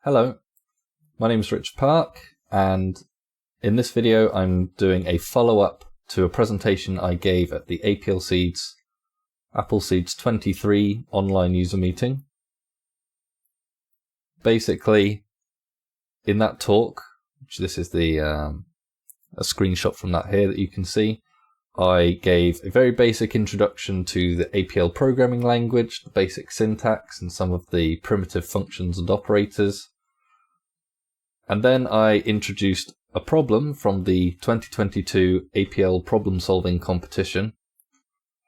Hello, my name is Richard Park, and in this video I'm doing a follow-up to a presentation I gave at the APL Seeds, APL Seeds 23 online user meeting. Basically, in that talk, which this is a screenshot from that here that you can see, I gave a very basic introduction to the APL programming language, the basic syntax and some of the primitive functions and operators. And then I introduced a problem from the 2022 APL Problem Solving Competition.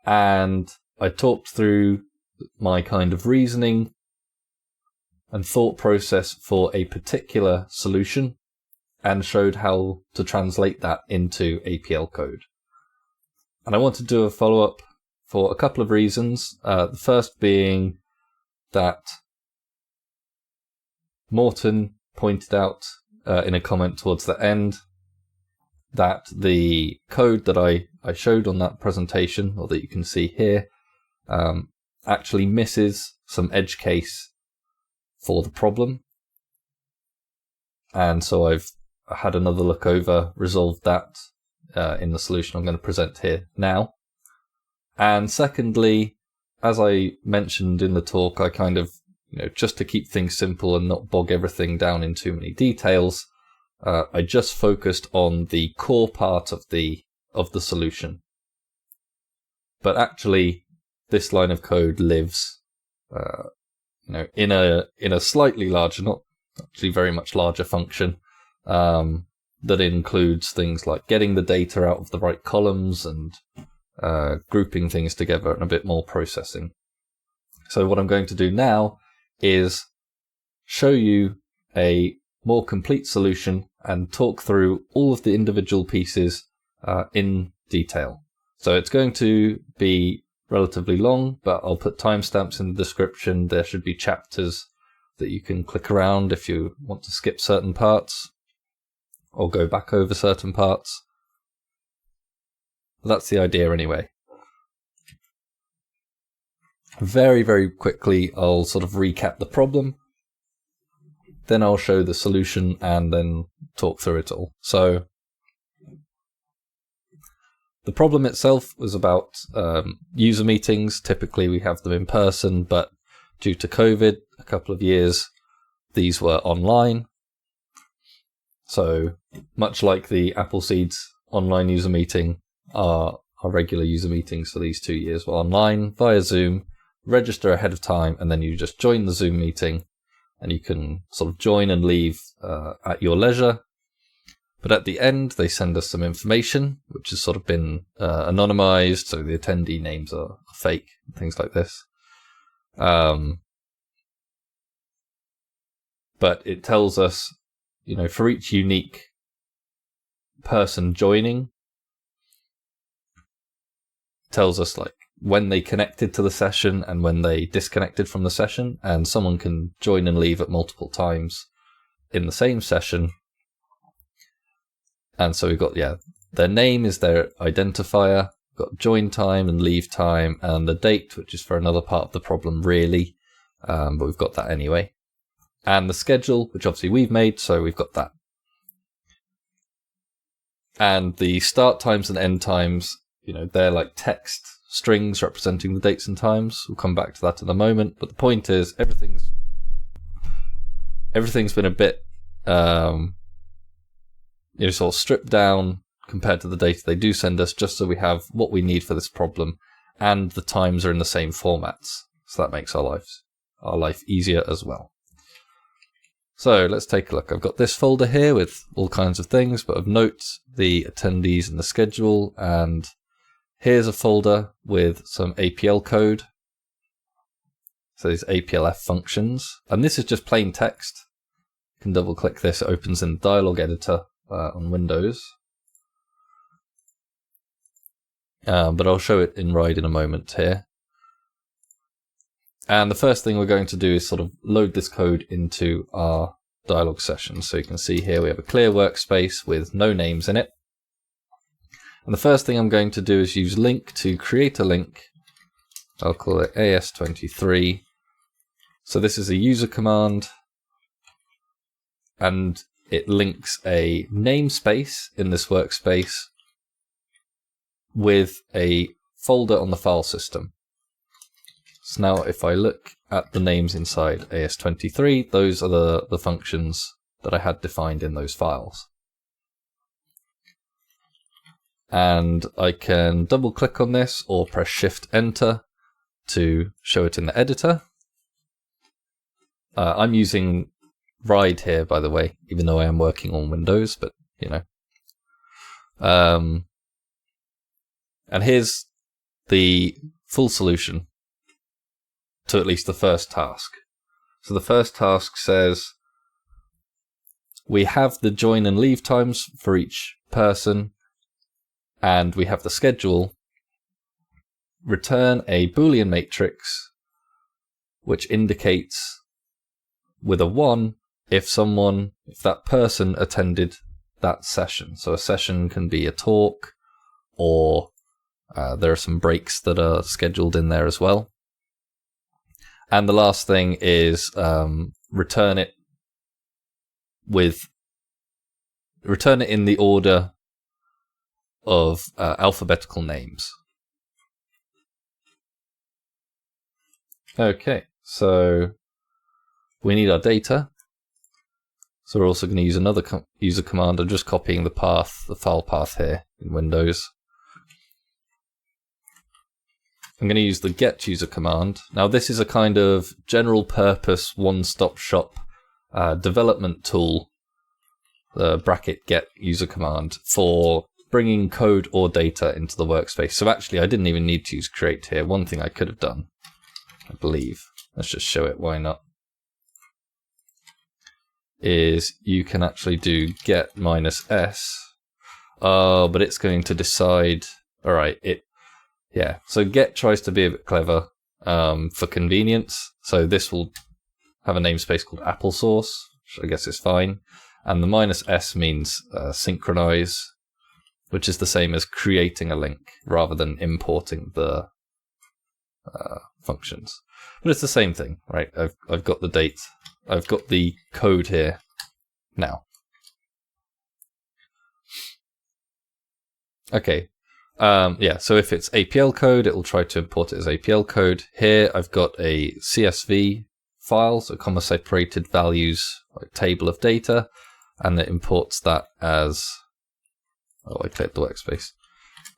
And I talked through my kind of reasoning and thought process for a particular solution and showed how to translate that into APL code. And I want to do a follow-up for a couple of reasons. The first being that Morton pointed out in a comment towards the end that the code that I showed on that presentation, or that you can see here, actually misses some edge case for the problem. And so I've had another look over, resolved that in the solution I'm going to present here now. And secondly, as I mentioned in the talk, I kind of, just to keep things simple and not bog everything down in too many details, I just focused on the core part of the solution. But actually, this line of code lives, in a slightly larger, not actually very much larger function, that includes things like getting the data out of the right columns and grouping things together and a bit more processing. So what I'm going to do now is show you a more complete solution and talk through all of the individual pieces in detail. So it's going to be relatively long, but I'll put timestamps in the description. There should be chapters that you can click around if you want to skip certain parts or go back over certain parts. That's the idea anyway. Very, very quickly, I'll sort of recap the problem. Then I'll show the solution and then talk through it all. So the problem itself was about user meetings. Typically we have them in person, but due to COVID, a couple of years, these were online. So much like the APL Seeds online user meeting, our regular user meetings for these 2 years were online via Zoom. Register ahead of time, and then you just join the Zoom meeting, and you can sort of join and leave at your leisure. But at the end, they send us some information, which has sort of been anonymized, so the attendee names are fake, and things like this. But it tells us, for each unique person joining, tells us like when they connected to the session and when they disconnected from the session, and someone can join and leave at multiple times in the same session. And so we've got, their name is their identifier, we've got join time and leave time, and the date, which is for another part of the problem really, but we've got that anyway. And the schedule, which obviously we've made, so we've got that. And the start times and end times, they're like text strings representing the dates and times. We'll come back to that in a moment. But the point is, everything's been a bit, sort of stripped down compared to the data they do send us, just so we have what we need for this problem, and the times are in the same formats. So that makes our life easier as well. So let's take a look. I've got this folder here with all kinds of things, but of note, the attendees and the schedule, and here's a folder with some APL code. So these APLF functions. And this is just plain text. You can double click this, it opens in the dialog editor on Windows. But I'll show it in RIDE in a moment here. And the first thing we're going to do is sort of load this code into our dialog session. So you can see here we have a clear workspace with no names in it. And the first thing I'm going to do is use link to create a link. I'll call it AS23. So this is a user command and it links a namespace in this workspace with a folder on the file system. So now if I look at the names inside AS23, those are the functions that I had defined in those files. And I can double click on this or press Shift Enter to show it in the editor. I'm using Ride here, by the way, even though I am working on Windows, but you know. And here's the full solution to at least the first task. So the first task says we have the join and leave times for each person, and we have the schedule. Return a Boolean matrix which indicates with a 1 if that person attended that session. So a session can be a talk, or there are some breaks that are scheduled in there as well. And the last thing is return it in the order of alphabetical names. Okay, so we need our data. So we're also going to use another user command. I'm just copying the file path here in Windows. I'm going to use the get user command. Now this is a kind of general purpose one-stop shop development tool, the bracket get user command, for bringing code or data into the workspace. So actually I didn't even need to use create here. One thing I could have done, I believe, let's just show it, why not, is you can actually do get -s. Oh, but it's going to decide, all right, yeah, so get tries to be a bit clever for convenience. So this will have a namespace called applesauce, which I guess is fine. And the -s means synchronize, which is the same as creating a link rather than importing the functions. But it's the same thing, right? I've got the date. I've got the code here now. Okay. Yeah, so if it's APL code, it will try to import it as APL code. Here I've got a CSV file, so comma separated values, like table of data, and it imports that as, oh, I cleared the workspace.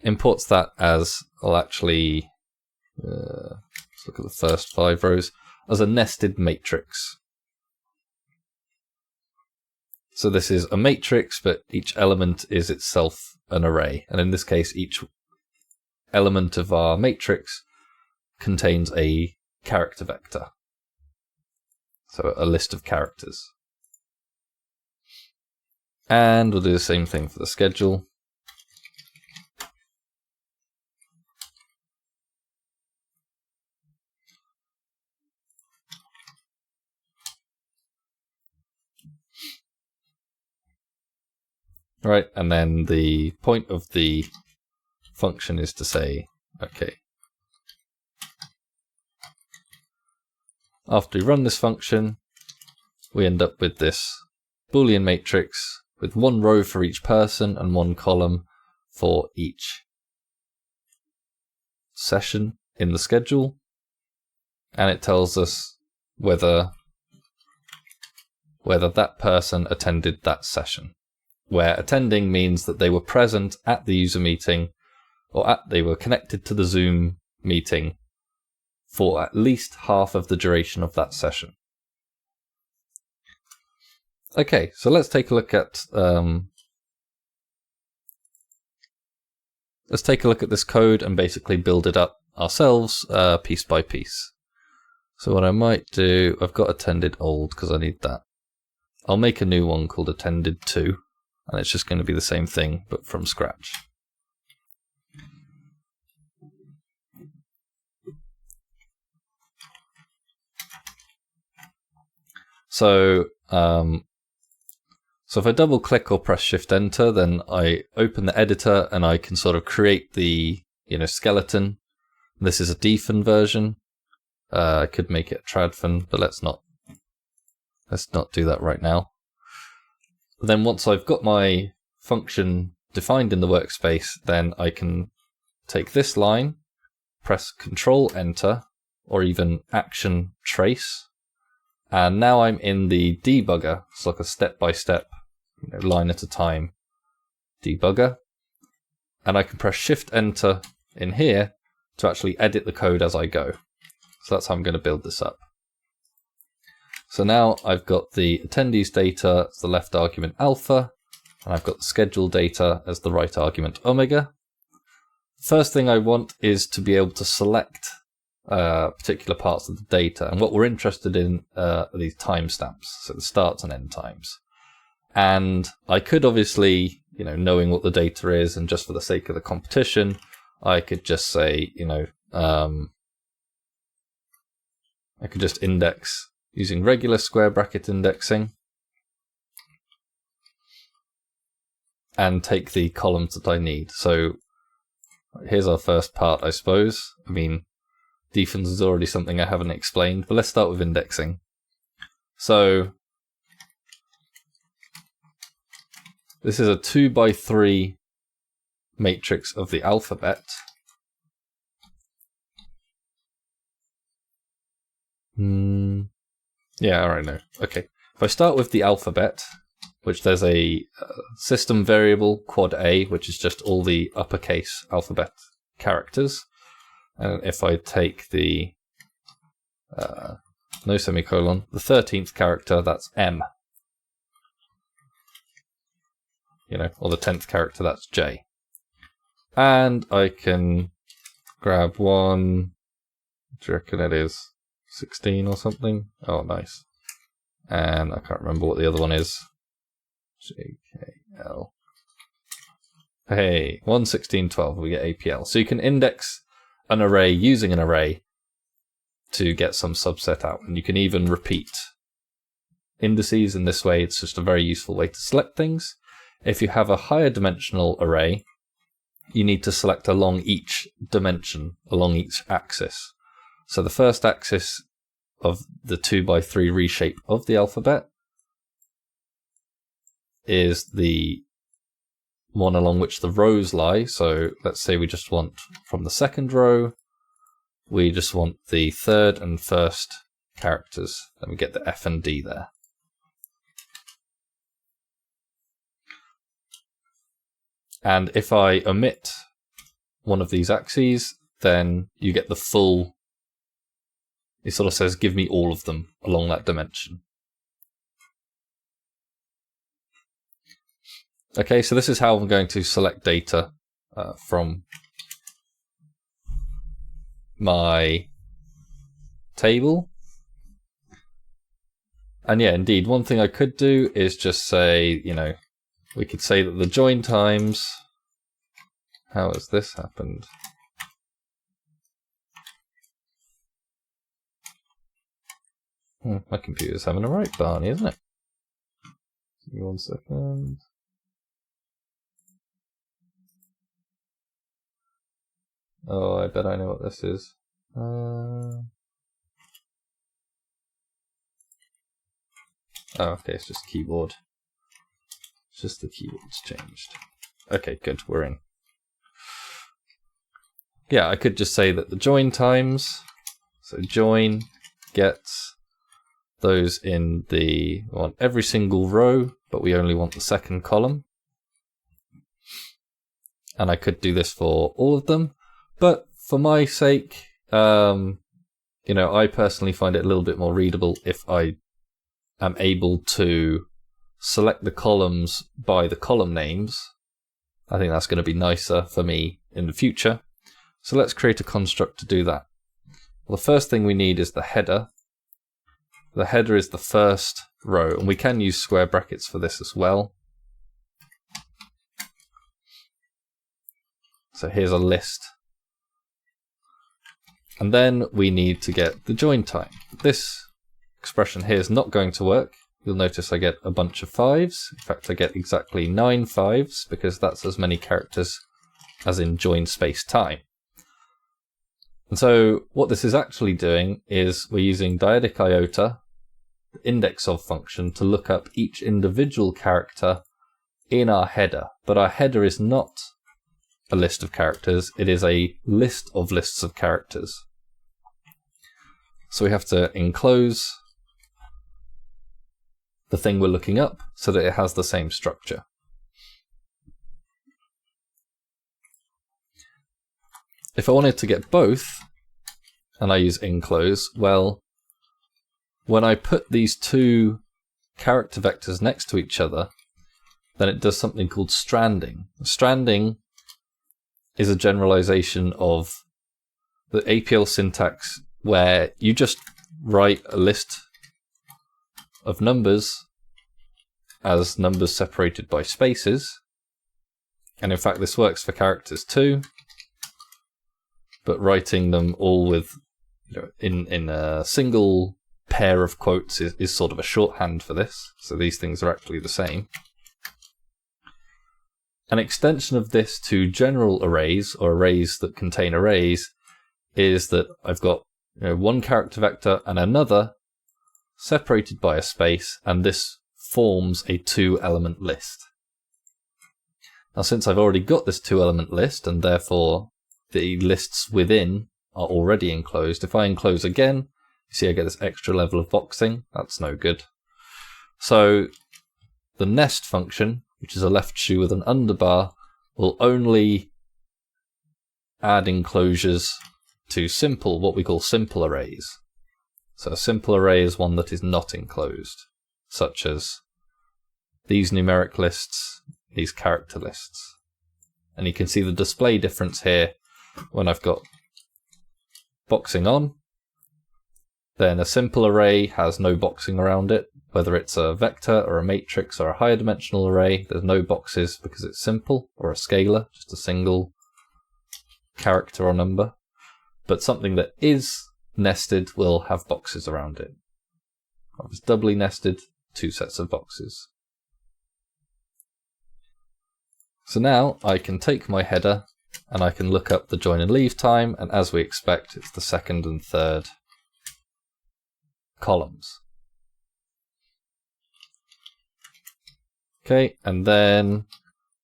Imports that as, I'll actually, let's look at the first 5 rows, as a nested matrix. So this is a matrix, but each element is itself an array. And in this case, each element of our matrix contains a character vector. So a list of characters. And we'll do the same thing for the schedule. Right, and then the point of the function is to say, okay, after we run this function, we end up with this Boolean matrix with 1 row for each person and 1 column for each session in the schedule. And it tells us whether that person attended that session, where attending means that they were present at the user meeting, or they were connected to the Zoom meeting for at least half of the duration of that session. Okay, so let's take a look at this code and basically build it up ourselves piece by piece. So what I might do, I've got attended old because I need that. I'll make a new one called attended 2, and it's just going to be the same thing but from scratch. So if I double click or press Shift Enter, then I open the editor and I can sort of create the skeleton. This is a dfn version. I could make it a tradfn, but let's not do that right now. then once I've got my function defined in the workspace, then I can take this line, press Control Enter, or even Action Trace, and now I'm in the debugger. It's like a step-by-step, line at a time debugger, and I can press Shift Enter in here to actually edit the code as I go. So that's how I'm going to build this up. So now I've got the attendees data as the left argument alpha, and I've got the schedule data as the right argument omega. First thing I want is to be able to select particular parts of the data, and what we're interested in are these timestamps, so the starts and end times. And I could obviously, knowing what the data is, and just for the sake of the competition, I could just say, I could just index using regular square bracket indexing and take the columns that I need. So here's our first part, I suppose. I mean, defense is already something I haven't explained, but let's start with indexing. So this is a 2x3 matrix of the alphabet. Yeah, all right, no. Okay. If I start with the alphabet, which there's a system variable, quad A, which is just all the uppercase alphabet characters. And if I take the, no semicolon, the 13th character, that's M. Or the 10th character, that's J. And I can grab one, what do you reckon it is? 16 or something? Oh, nice. And I can't remember what the other one is. JKL. Hey, 1, 16, 12, we get APL. So you can index an array using an array to get some subset out. And you can even repeat indices in this way. It's just a very useful way to select things. If you have a higher dimensional array, you need to select along each dimension, along each axis. So the first axis of the 2x3 reshape of the alphabet is the one along which the rows lie. So let's say we just want from the second row, we just want the third and first characters. Then we get the F and D there. And if I omit one of these axes, then you get the full, it sort of says, give me all of them along that dimension. Okay, so this is how I'm going to select data from my table. And yeah, indeed, one thing I could do is just say, we could say that the join times, how has this happened? My computer's having a right Barney, isn't it? Give me 1 second. Oh, I bet I know what this is. Oh, okay, it's just keyboard. It's just the keyboard's changed. Okay, good, we're in. Yeah, I could just say that the join times, so join gets those in we want every single row, but we only want the second column. And I could do this for all of them, but for my sake, I personally find it a little bit more readable if I am able to select the columns by the column names. I think that's going to be nicer for me in the future. So let's create a construct to do that. Well, the first thing we need is the header. The header is the first row, and we can use square brackets for this as well. So here's a list. And then we need to get the join time. This expression here is not going to work. You'll notice I get a bunch of 5s. In fact, I get exactly 9 5s because that's as many characters as in join space time. And so what this is actually doing is we're using dyadic iota, the index of function to look up each individual character in our header. But our header is not a list of characters, it is a list of lists of characters. So we have to enclose the thing we're looking up so that it has the same structure. If I wanted to get both, and I use enclose, well, when I put these two character vectors next to each other, then it does something called stranding. Stranding is a generalization of the APL syntax where you just write a list of numbers as numbers separated by spaces. And in fact, this works for characters too. But writing them all with, in a single pair of quotes is sort of a shorthand for this. So these things are actually the same. An extension of this to general arrays, or arrays that contain arrays, is that I've got one character vector and another separated by a space, and this forms a two-element list. Now, since I've already got this two-element list, and therefore the lists within are already enclosed, if I enclose again, you see I get this extra level of boxing. That's no good. So the nest function, which is a left shoe with an underbar, will only add enclosures to simple, what we call simple arrays. So a simple array is one that is not enclosed, such as these numeric lists, these character lists. And you can see the display difference here when I've got boxing on. Then a simple array has no boxing around it. Whether it's a vector or a matrix or a higher dimensional array, there's no boxes because it's simple, or a scalar, just a single character or number. But something that is nested will have boxes around it. If it's doubly nested, two sets of boxes. So now I can take my header and I can look up the join and leave time, and as we expect, it's the second and third columns. Okay, and then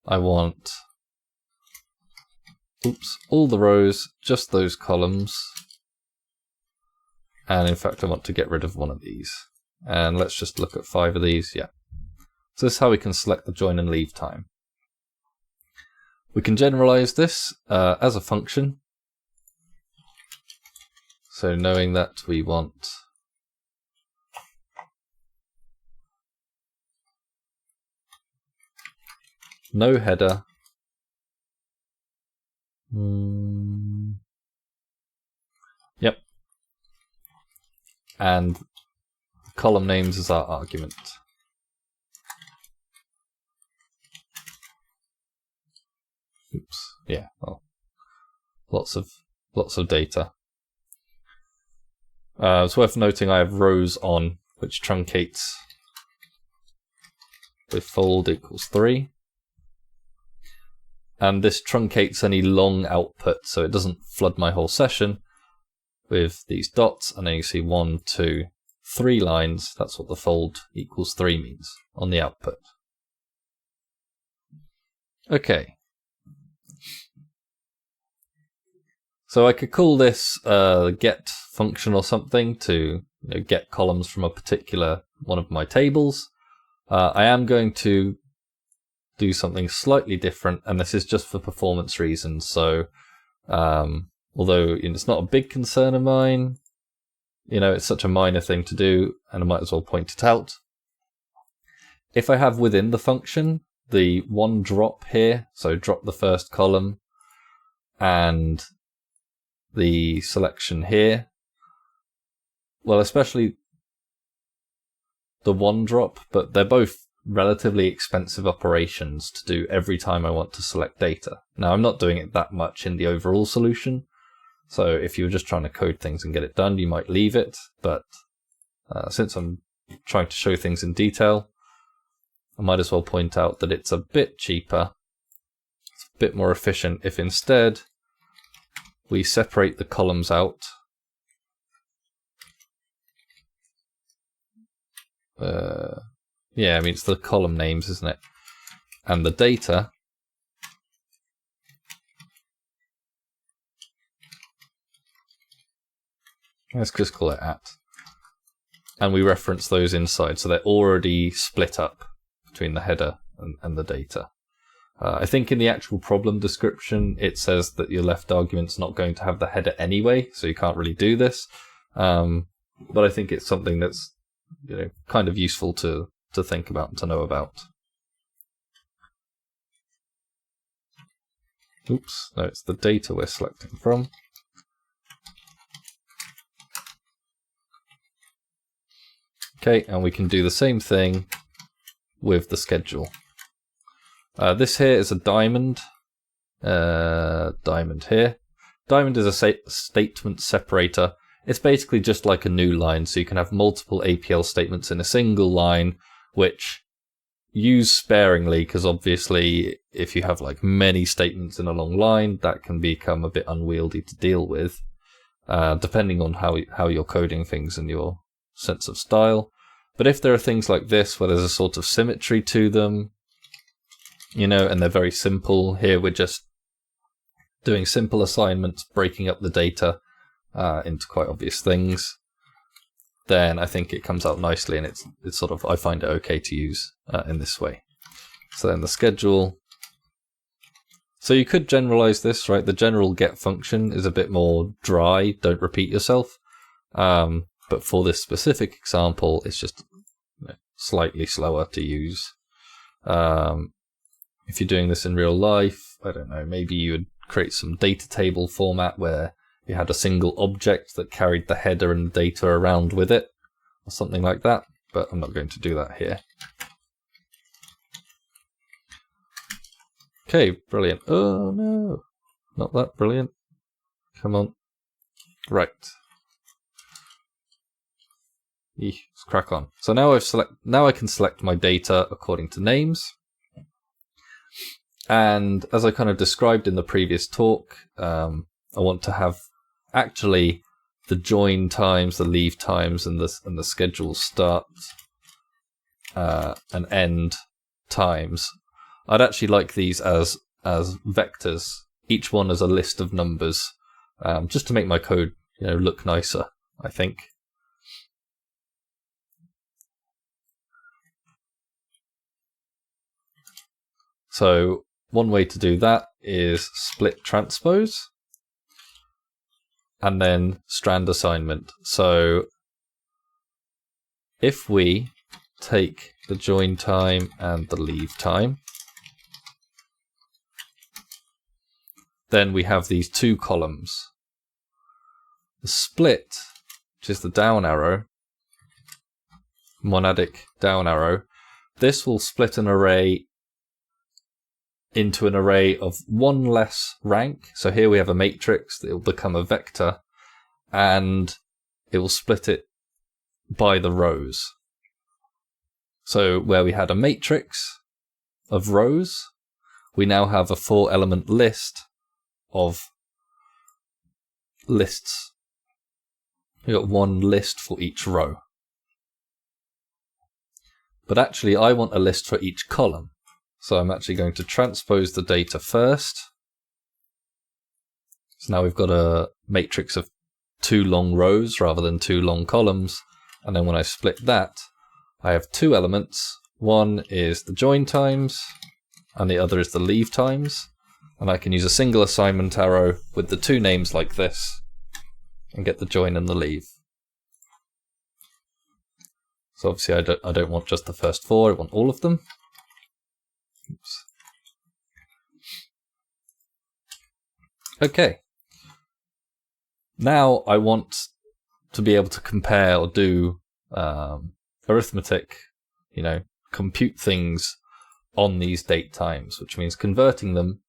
I want all the rows, just those columns. And in fact, I want to get rid of one of these. And let's just look at 5 of these. Yeah. So this is how we can select the join and leave time. We can generalize this as a function. So knowing that we want no header. Yep. And column names as our argument. Oops. Yeah. Well, lots of data. It's worth noting I have rows on, which truncates with fold equals 3. And this truncates any long output, so it doesn't flood my whole session with these dots. And then you see 1, 2, 3 lines. That's what the fold equals 3 means on the output. Okay. So I could call this get function or something to get columns from a particular one of my tables. I am going to do something slightly different, and this is just for performance reasons. So although it's not a big concern of mine, it's such a minor thing to do, and I might as well point it out. If I have within the function the one drop here, so drop the first column, and the selection here, well, especially the one drop, but they're both relatively expensive operations to do every time I want to select data. Now, I'm not doing it that much in the overall solution, so if you were just trying to code things and get it done, you might leave it, but since I'm trying to show things in detail, I might as well point out that it's a bit cheaper, it's a bit more efficient if instead we separate the columns out yeah, I mean, it's the column names, isn't it? And the data, let's just call it at. And we reference those inside, so they're already split up between the header and the data. I think in the actual problem description, it says that your left argument's not going to have the header anyway, so you can't really do this. But I think it's something that's, you know, kind of useful to think about and to know about. Oops, no, it's the data we're selecting from. Okay, and we can do the same thing with the schedule. This here is a diamond. Diamond here. Diamond is a statement separator. It's basically just like a new line, so you can have multiple APL statements in a single line, which use sparingly, because obviously if you have like many statements in a long line, that can become a bit unwieldy to deal with, depending on how you're coding things and your sense of style. But if there are things like this where there's a sort of symmetry to them, you know, and they're very simple, here we're just doing simple assignments, breaking up the data into quite obvious things, then I think it comes out nicely, and it's sort of, I find it okay to use in this way. So then the schedule. So you could generalize this, right? The general get function is a bit more dry, don't repeat yourself. But for this specific example, it's just, you know, slightly slower to use. If you're doing this in real life, I don't know, maybe you would create some data table format where you had a single object that carried the header and the data around with it, or something like that, but I'm not going to do that here. Okay, brilliant. Oh no, not that brilliant. Come on. Right. Let's crack on. So now I can select my data according to names. And as I kind of described in the previous talk, I want to have actually the join times, the leave times, and the schedule start and end times. I'd actually like these as vectors, each one as a list of numbers, just to make my code, you know, look nicer, I think. So one way to do that is split transpose and then strand assignment. So if we take the join time and the leave time, then we have these two columns. The split, which is the down arrow, monadic down arrow, this will split an array into an array of one less rank. So here we have a matrix that will become a vector, and it will split it by the rows. So where we had a matrix of rows, we now have a 4-element list of lists. We've got one list for each row. But actually I want a list for each column. So I'm actually going to transpose the data first. So now we've got a matrix of 2 long rows rather than 2 long columns. And then when I split that, I have 2 elements. One is the join times, and the other is the leave times. And I can use a single assignment arrow with the 2 names like this and get the join and the leave. So obviously I don't want just the first 4, I want all of them. Oops. Okay. Now I want to be able to compare or do arithmetic, you know, compute things on these date times, which means converting them.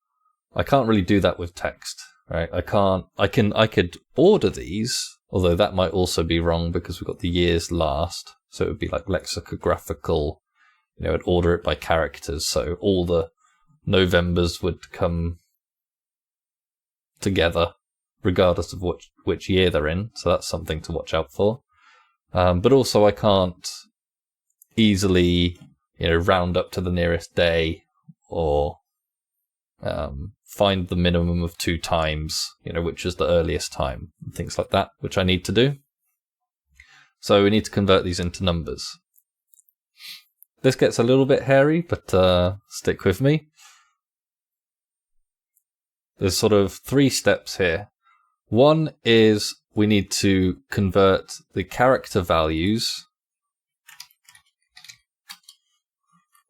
I can't really do that with text, right? I could order these, although that might also be wrong because we've got the years last. So it would be like lexicographical, you know, I'd order it by characters. So all the Novembers would come together regardless of which year they're in. So that's something to watch out for. But also I can't easily, round up to the nearest day, or find the minimum of 2 times, which is the earliest time, things like that, which I need to do. So we need to convert these into numbers. This gets a little bit hairy, but stick with me. There's sort of 3 steps here. One is we need to convert the character values.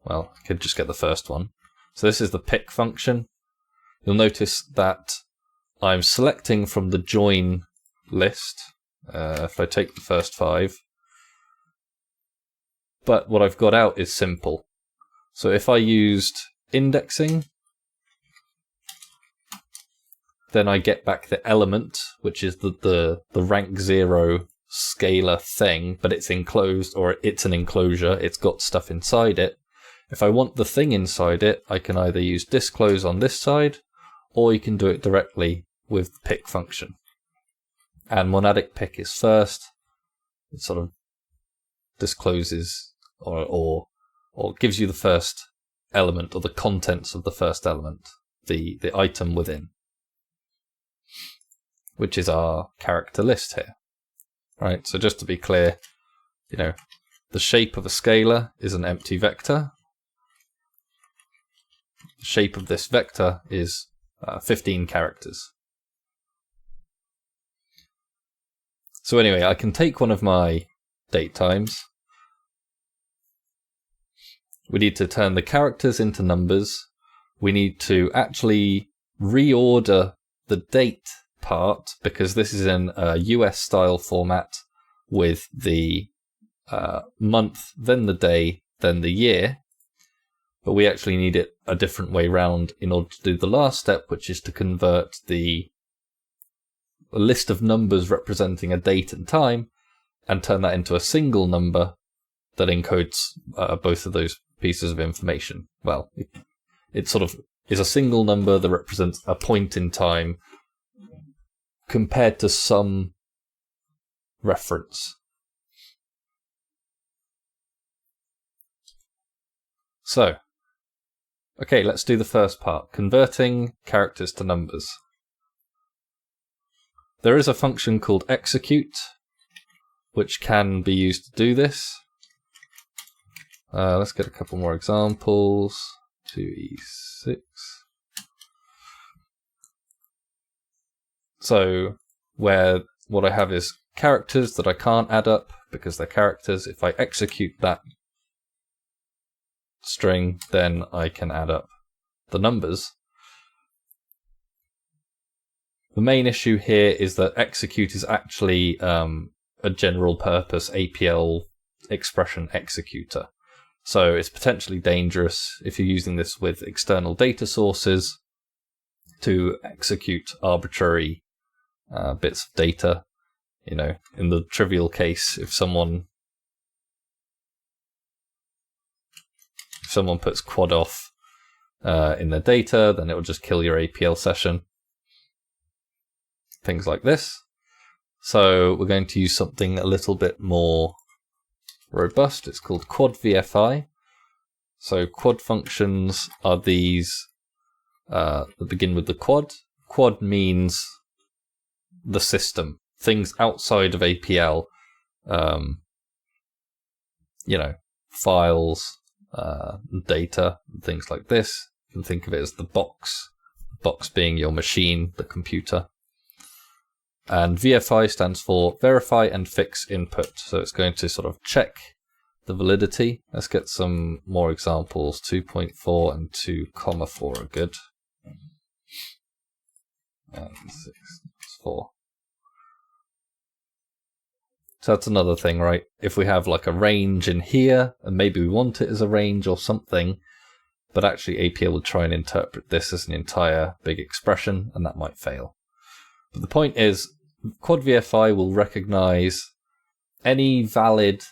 Well, I could just get the first one. So this is the pick function. You'll notice that I'm selecting from the join list, if I take the first 5. But what I've got out is simple. So if I used indexing, then I get back the element, which is the rank 0 scalar thing, but it's enclosed, or it's an enclosure, it's got stuff inside it. If I want the thing inside it, I can either use disclose on this side, or you can do it directly with the pick function. And monadic pick is first. It sort of discloses or gives you the first element, or the contents of the first element, the item within, which is our character list here. Right, so just to be clear, the shape of a scalar is an empty vector. The shape of this vector is 15 characters. So anyway, I can take one of my date times. We need to turn the characters into numbers. We need to actually reorder the date part, because this is in a US style format with the month, then the day, then the year. But we actually need it a different way round in order to do the last step, which is to convert the list of numbers representing a date and time and turn that into a single number that encodes both of those pieces of information. Well, it sort of is a single number that represents a point in time compared to some reference. So, okay, let's do the first part, converting characters to numbers. There is a function called execute, which can be used to do this. Let's get a couple more examples. 2e6. So, where what I have is characters that I can't add up because they're characters. If I execute that string, then I can add up the numbers. The main issue here is that execute is actually a general purpose APL expression executor. So it's potentially dangerous if you're using this with external data sources to execute arbitrary bits of data. In the trivial case, if someone puts quad off in their data, then it will just kill your APL session. Things like this. So we're going to use something a little bit more robust. It's called quad VFI. So quad functions are these that begin with the quad. Quad means the system, things outside of APL, files, data, things like this. You can think of it as the box being your machine, the computer. And VFI stands for verify and fix input. So it's going to sort of check the validity. Let's get some more examples. 2.4 and 2.4 are good. And 6.4. So that's another thing, right? If we have like a range in here, and maybe we want it as a range or something, but actually APL will try and interpret this as an entire big expression, and that might fail. But the point is, quad VFI will recognize any valid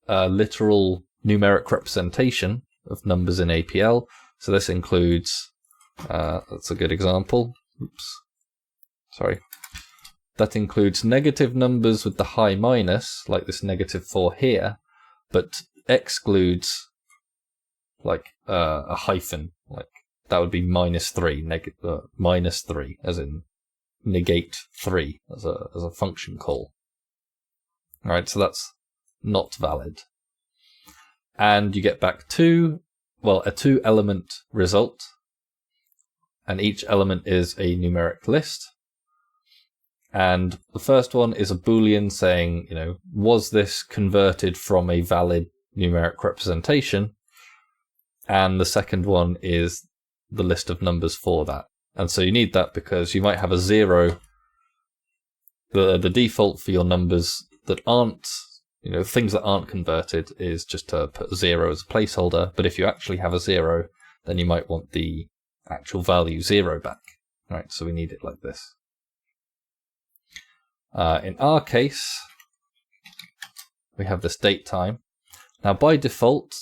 literal numeric representation of numbers in APL. So this includes, that's a good example. Oops. Sorry. That includes negative numbers with the high minus, like this -4 here, but excludes like a hyphen, like that would be -3, -3, as in negate 3 as a function call. All right, so that's not valid. And you get back a 2-element result, and each element is a numeric list. And the first one is a Boolean saying, was this converted from a valid numeric representation? And the second one is the list of numbers for that. And so you need that because you might have a 0. The default for your numbers that aren't, things that aren't converted is just to put 0 as a placeholder. But if you actually have a 0, then you might want the actual value 0 back. Right, so we need it like this. In our case, we have this date time. Now, by default,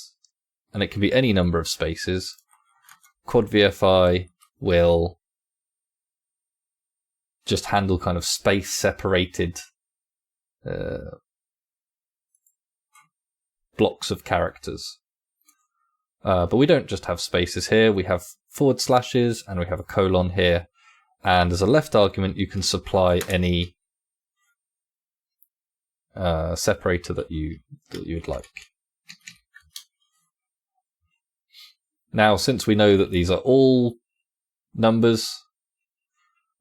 and it can be any number of spaces, Quad VFI will just handle kind of space-separated blocks of characters. But we don't just have spaces here, we have forward slashes and we have a colon here. And as a left argument, you can supply any separator that you'd like. Now, since we know that these are all numbers,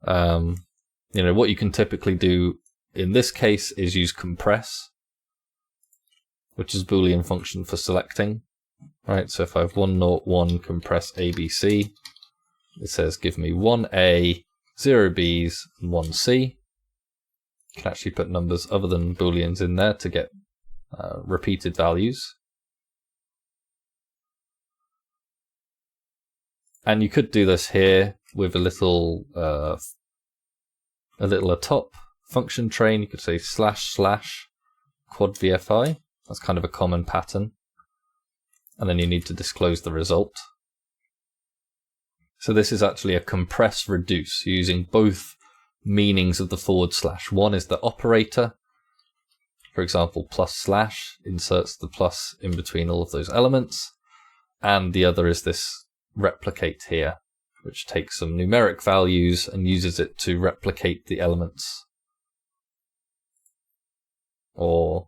what you can typically do in this case is use compress, which is a Boolean function for selecting. Right, so if I have 101 compress ABC, it says give me 1A, 0 Bs, and 1 C. You can actually put numbers other than Booleans in there to get repeated values. And you could do this here with a little atop function train. You could say / quad VFI. That's kind of a common pattern. And then you need to disclose the result. So this is actually a compress reduce using both meanings of the / One is the operator. For example, +/ inserts the plus in between all of those elements. And the other is this replicate here, which takes some numeric values and uses it to replicate the elements or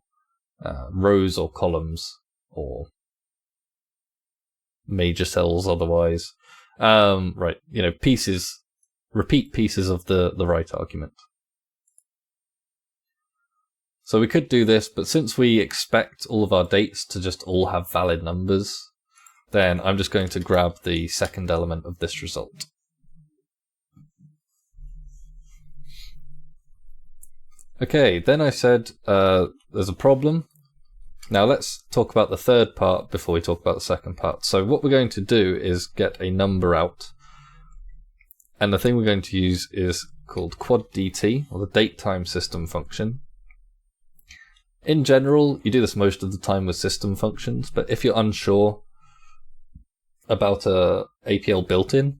rows or columns or major cells otherwise. Right, repeat pieces of the right argument. So we could do this, but since we expect all of our dates to just all have valid numbers, then I'm just going to grab the second element of this result. Okay, then I said there's a problem. Now let's talk about the third part before we talk about the second part. So what we're going to do is get a number out. And the thing we're going to use is called quad DT, or the datetime system function. In general, you do this most of the time with system functions, but if you're unsure about a APL built-in,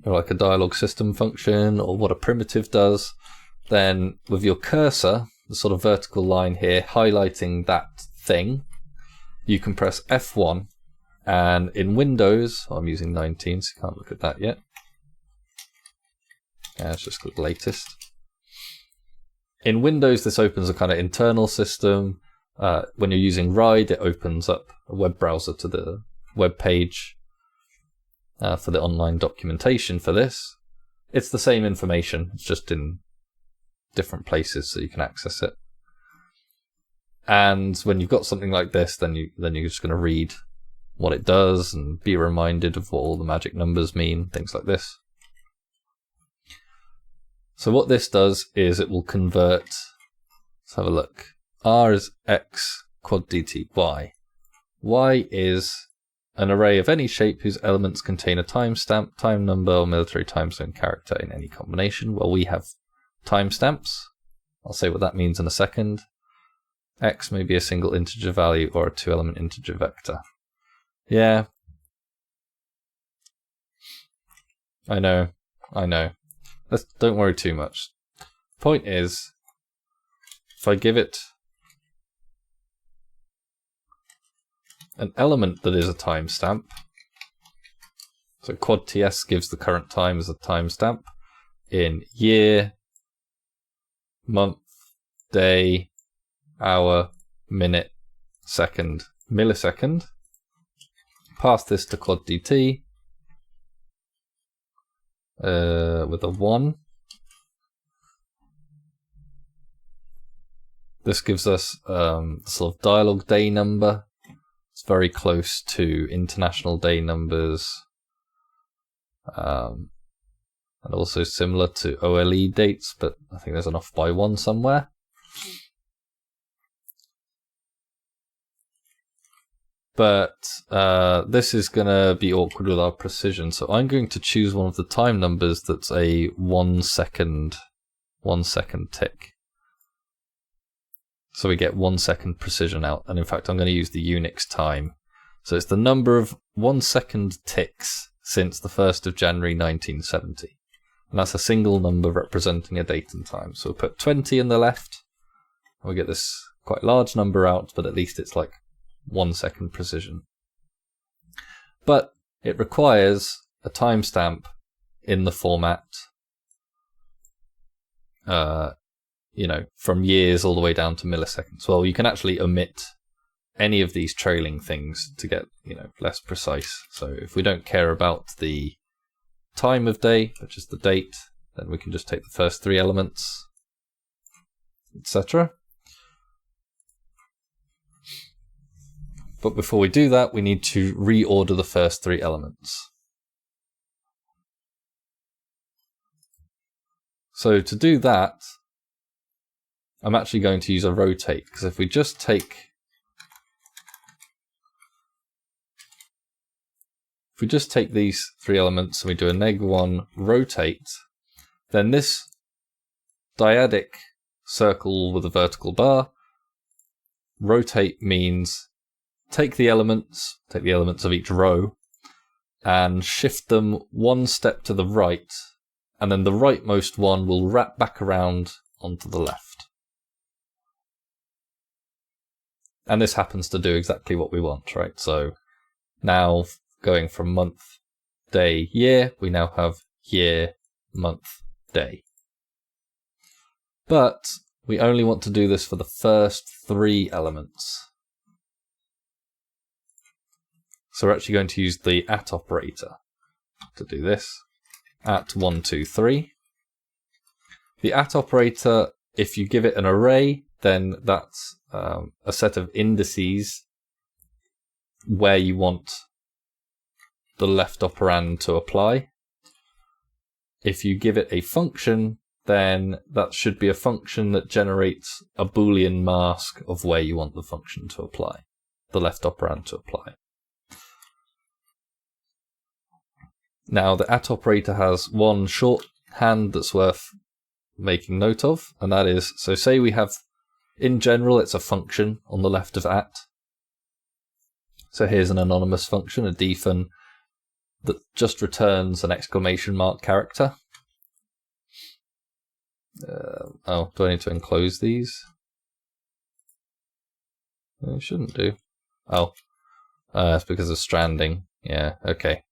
or like a dialog system function, or what a primitive does, then with your cursor, the sort of vertical line here highlighting that thing, you can press F1, and in Windows, I'm using 19, so you can't look at that yet. Let's just click latest. In Windows, this opens a kind of internal system. When you're using RIDE, it opens up a web browser to the web page for the online documentation for this. It's the same information, it's just in different places so you can access it. And when you've got something like this, then you're just going to read what it does and be reminded of what all the magic numbers mean, things like this. So what this does is it will convert, let's have a look. R is X, quad DT, Y. Y is an array of any shape whose elements contain a timestamp, time number, or military time zone character in any combination. Well, we have timestamps. I'll say what that means in a second. X may be a single integer value or a 2-element integer vector. Yeah. I know. Don't worry too much. Point is, if I give it an element that is a timestamp. So quad TS gives the current time as a timestamp in year, month, day, hour, minute, second, millisecond. Pass this to quad DT with a 1. This gives us sort of dialogue day number. It's very close to international day numbers, and also similar to OLE dates, but I think there's an off by 1 somewhere. But this is going to be awkward with our precision, so I'm going to choose one of the time numbers that's a 1 second tick. So we get 1 second precision out, and in fact I'm going to use the Unix time. So it's the number of 1 second ticks since the 1st of January 1970. And that's a single number representing a date and time. So we'll put 20 in the left, and we get this quite large number out, but at least it's like 1 second precision. But it requires a timestamp in the format, from years all the way down to milliseconds. Well, you can actually omit any of these trailing things to get, less precise. So if we don't care about the time of day, which is the date, then we can just take the first 3 elements, etc. But before we do that, we need to reorder the first 3 elements. So to do that, I'm actually going to use a rotate, because if we just take these 3 elements and we do a -1 rotate, then this dyadic circle with a vertical bar, rotate means take the elements of each row and shift them 1 step to the right, and then the rightmost one will wrap back around onto the left. And this happens to do exactly what we want, right? So now going from month, day, year, we now have year, month, day. But we only want to do this for the first 3 elements. So we're actually going to use the at operator to do this. At 1, 2, 3. The at operator, if you give it an array, then that's a set of indices where you want the left operand to apply. If you give it a function, then that should be a function that generates a Boolean mask of where you want the function to apply, the left operand to apply. Now, the at operator has one shorthand that's worth making note of, and that is, so say we have, in general, it's a function on the left of at. So here's an anonymous function, a dfun, that just returns an exclamation mark character. Do I need to enclose these? I shouldn't do. That's because of stranding. Yeah, okay.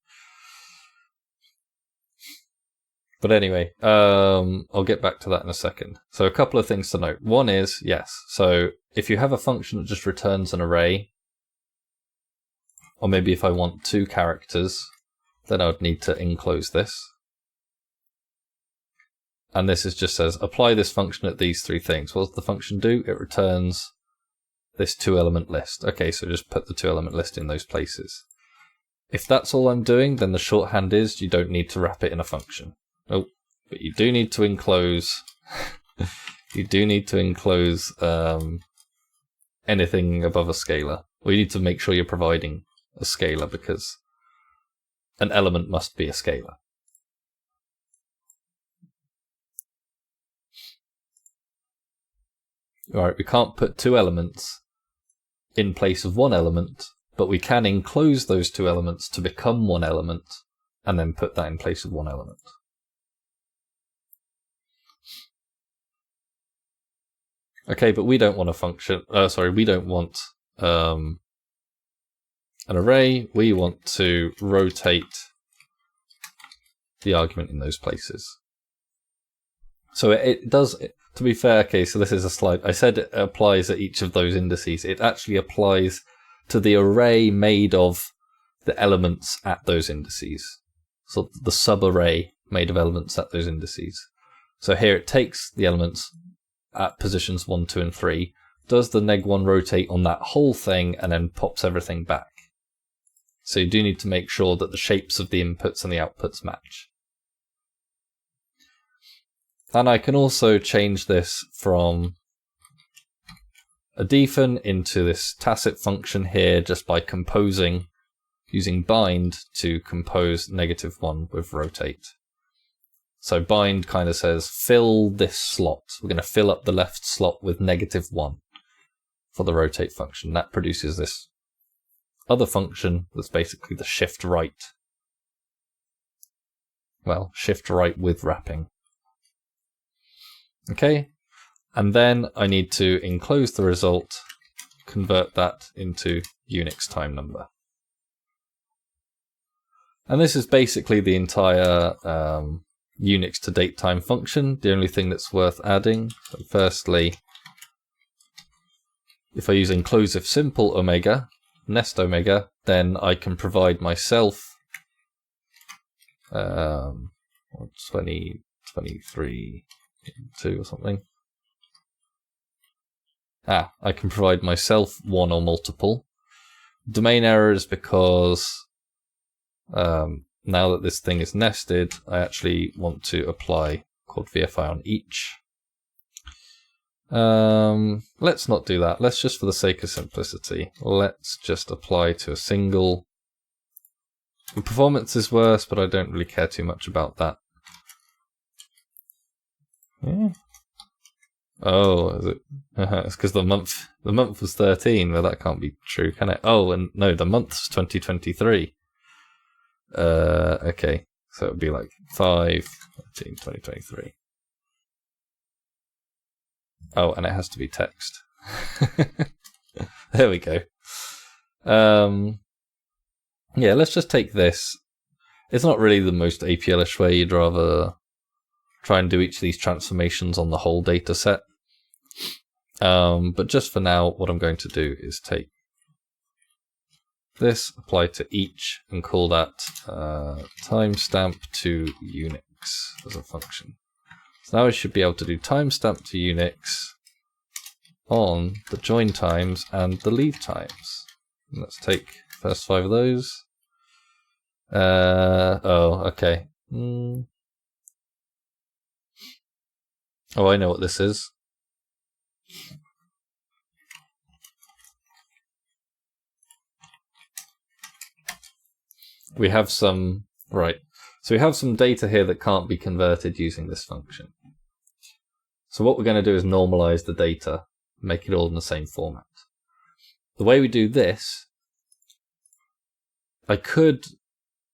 But anyway, I'll get back to that in a second. So a couple of things to note. One is, yes, so if you have a function that just returns an array, or maybe if I want 2 characters, then I would need to enclose this. And this just says, apply this function at these 3 things. What does the function do? It returns this 2-element list. Okay, so just put the 2-element list in those places. If that's all I'm doing, then the shorthand is you don't need to wrap it in a function. Oh, but you do need to enclose. You do need to enclose anything above a scalar. Or you need to make sure you're providing a scalar, because an element must be a scalar. Alright, we can't put 2 elements in place of 1 element, but we can enclose those 2 elements to become 1 element, and then put that in place of 1 element. Okay, but we don't want a function. We don't want an array, we want to rotate the argument in those places. So it does, to be fair, okay, so this is a slide. I said it applies at each of those indices. It actually applies to the array made of the elements at those indices. So the subarray made of elements at those indices. So here it takes the elements at positions 1, 2, and 3, does the neg1 rotate on that whole thing, and then pops everything back. So you do need to make sure that the shapes of the inputs and the outputs match. And I can also change this from a defin into this tacit function here just by composing, using bind to compose -1 with rotate. So bind kind of says fill this slot. We're going to fill up the left slot with -1 for the rotate function. That produces this other function that's basically the shift right. Well, shift right with wrapping. Okay, and then I need to enclose the result, convert that into Unix time number. And this is basically the entire Unix to datetime function. The only thing that's worth adding, so firstly, if I use enclose if simple omega, nest omega, then I can provide myself 20, 23, 2 or something. I can provide myself 1 or multiple. Domain errors because now that this thing is nested, I actually want to apply called VFI on each. Let's not do that. Let's just, for the sake of simplicity, let's just apply to a single. The performance is worse, but I don't really care too much about that. Yeah. Oh, is it? It's because the month was 13. Well, that can't be true, can it? Oh, and no, the month's 2023. Okay, so it would be like 5/13, 2023. Oh, and it has to be text. There we go. Yeah, let's just take this. It's not really the most APL-ish way. You'd rather try and do each of these transformations on the whole data set. But just for now, what I'm going to do is take this, apply to each, and call that timestamp to Unix as a function. So now I should be able to do timestamp to Unix on the join times and the leave times. And let's take the first 5 of those. Oh, okay. Oh, I know what this is. We have some, right. So we have some data here that can't be converted using this function. So what we're going to do is normalize the data, make it all in the same format. The way we do this, I could,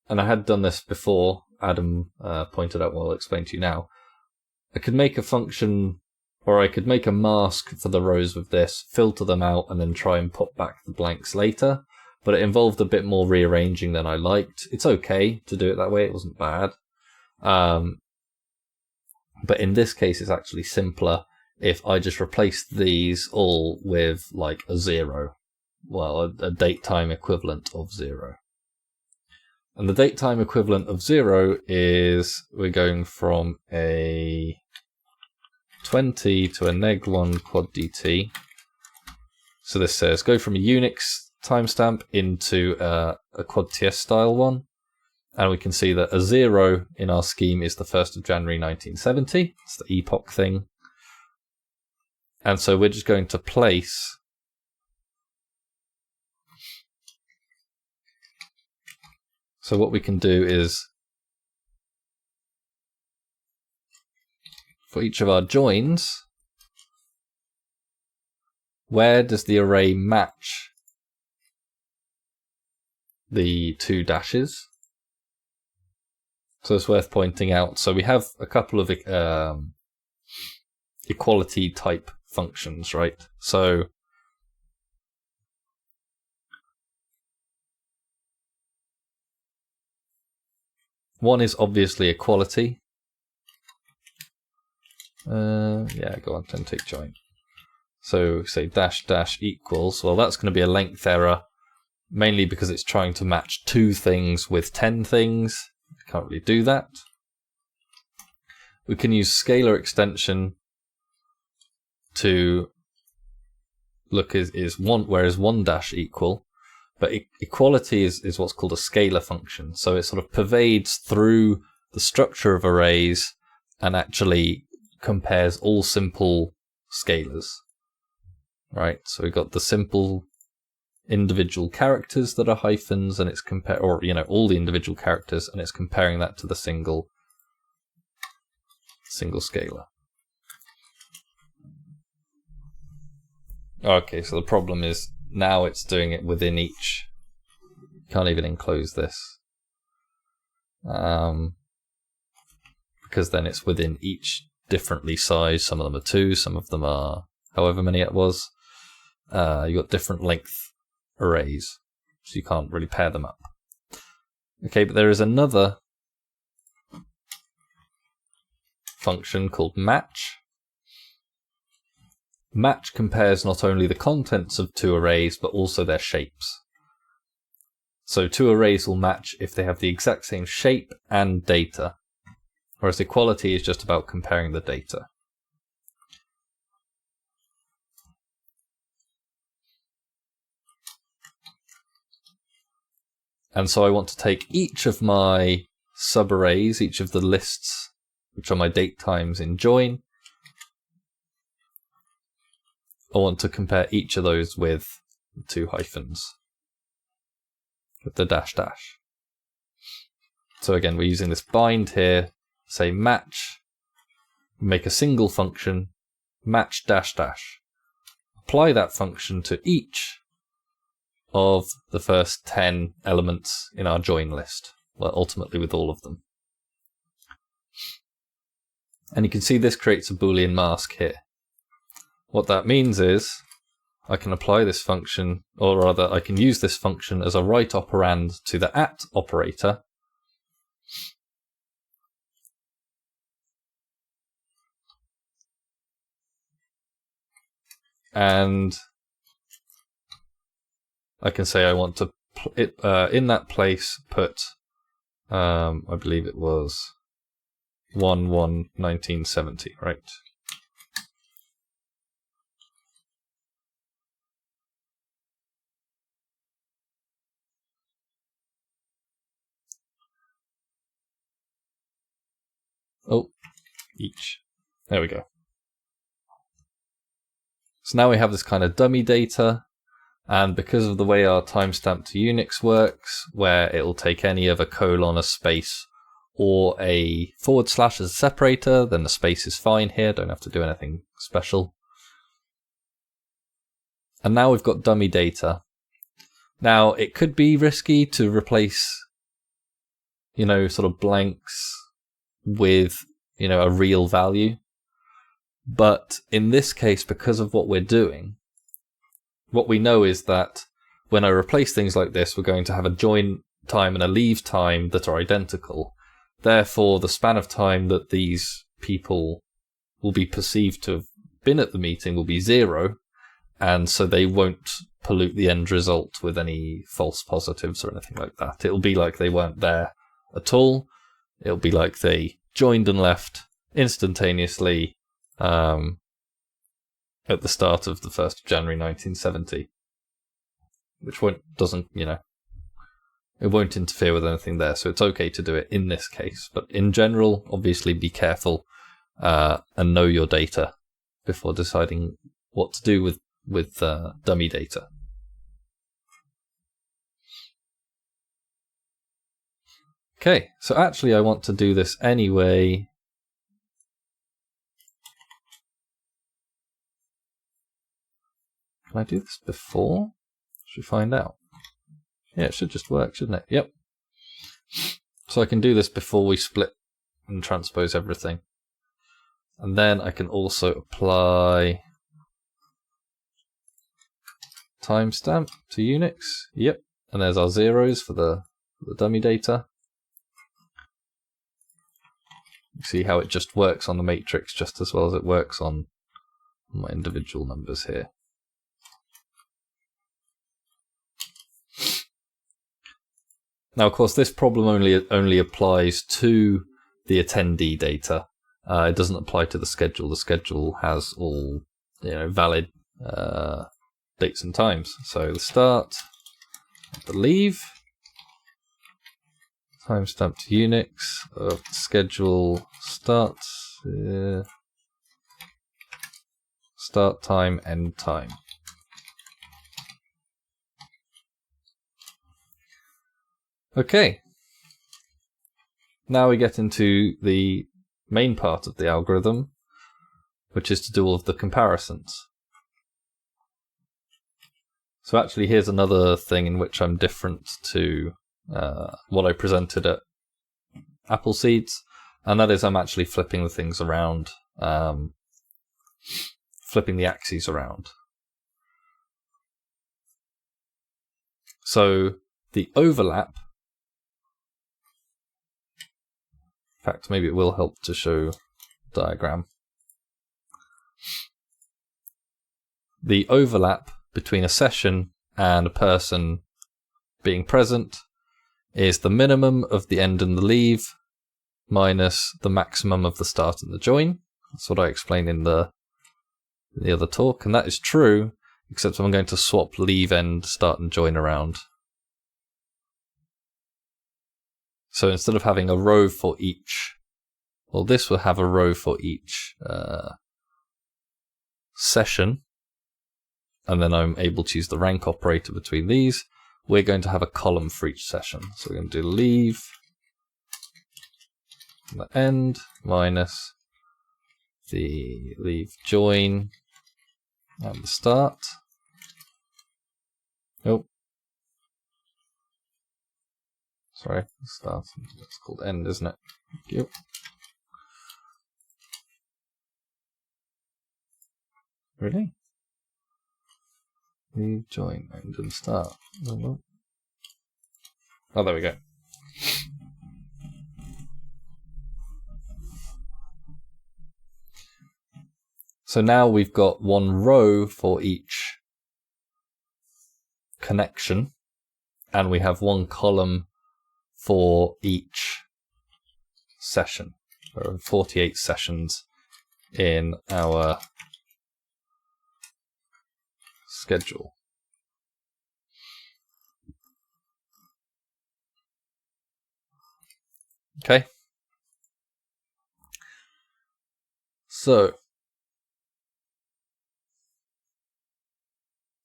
and I had done this before, Adam pointed out what I'll explain to you now. I could make a function, or I could make a mask for the rows with this, filter them out, and then try and pop back the blanks later. But it involved a bit more rearranging than I liked. It's okay to do it that way, it wasn't bad. But in this case, it's actually simpler if I just replace these all with like a 0. Well, a date time equivalent of 0. And the date time equivalent of 0 is we're going from a 20 to a -1 quad dt. So this says go from a Unix timestamp into a quad TS style one. And we can see that a 0 in our scheme is the 1st of January 1970. It's the epoch thing. And so we're just going to place so what we can do is for each of our joins, where does the array match the 2 dashes? So it's worth pointing out. So we have a couple of equality type functions, right? So One is obviously equality. Yeah, go on, then take join. So say dash dash equals, well that's going to be a length error, mainly because it's trying to match 2 things with 10 things. Can't really do that. We can use scalar extension to look is one, whereas 1 dash equal, but equality is what's called a scalar function. So it sort of pervades through the structure of arrays and actually compares all simple scalars. Right, so we've got the simple individual characters that are hyphens, and it's all the individual characters, and it's comparing that to the single scalar. Okay, so the problem is now it's doing it within each. Can't even enclose this. Because then it's within each differently sized. Some of them are 2, some of them are however many it was. You've got different length arrays, so you can't really pair them up. Okay, but there is another function called match. Match compares not only the contents of 2 arrays, but also their shapes. So 2 arrays will match if they have the exact same shape and data, whereas equality is just about comparing the data. And so I want to take each of my subarrays, each of the lists, which are my date times in join. I want to compare each of those with 2 hyphens, with the dash dash. So again, we're using this bind here, say match, make a single function, match dash dash. Apply that function to each of the first 10 elements in our join list. Well, ultimately with all of them. And you can see this creates a Boolean mask here. What that means is I can apply this function, or rather I can use this function as a write operand to the at operator. And I can say I want to, in that place, put, I believe it was 1/1/1970, right? Oh, each. There we go. So now we have this kind of dummy data. And because of the way our timestamp to Unix works, where it will take any of a colon, a space, or a / as a separator, then the space is fine here, don't have to do anything special. And now we've got dummy data. Now, it could be risky to replace, sort of blanks with, a real value. But in this case, because of what we're doing, what we know is that when I replace things like this, we're going to have a join time and a leave time that are identical. Therefore, the span of time that these people will be perceived to have been at the meeting will be 0, and so they won't pollute the end result with any false positives or anything like that. It'll be like they weren't there at all. It'll be like they joined and left instantaneously at the start of the 1st of January 1970, which it won't interfere with anything there, so it's okay to do it in this case. But in general, obviously be careful and know your data before deciding what to do with dummy data. Okay, so actually I want to do this anyway. Can I do this before? Should we find out? Yeah, it should just work, shouldn't it? Yep. So I can do this before we split and transpose everything. And then I can also apply timestamp to Unix. Yep. And there's our zeros for the dummy data. See how it just works on the matrix just as well as it works on my individual numbers here. Now, of course, this problem only applies to the attendee data. It doesn't apply to the schedule. The schedule has all valid dates and times. So the start, the leave, timestamp to Unix of the schedule start time, end time. Okay. Now we get into the main part of the algorithm, which is to do all of the comparisons. So actually, here's another thing in which I'm different to what I presented at APL Seeds, and that is I'm actually flipping the things around, flipping the axes around. So the overlap, in fact, maybe it will help to show the diagram. The overlap between a session and a person being present is the minimum of the end and the leave minus the maximum of the start and the join. That's what I explained in the other talk, and that is true, except I'm going to swap leave, end, start and join around. So instead of having a row for each, well, this will have a row for each session, and then I'm able to use the rank operator between these. We're going to have a column for each session. So we're going to do leave, the end, minus the leave join, and the start. Oh, sorry, start. It's called end, isn't it? Thank you. Really? Leave, join, end, and start. Oh, there we go. So now we've got one row for each connection, and we have one column for each session. There are 48 sessions in our schedule. Okay. So,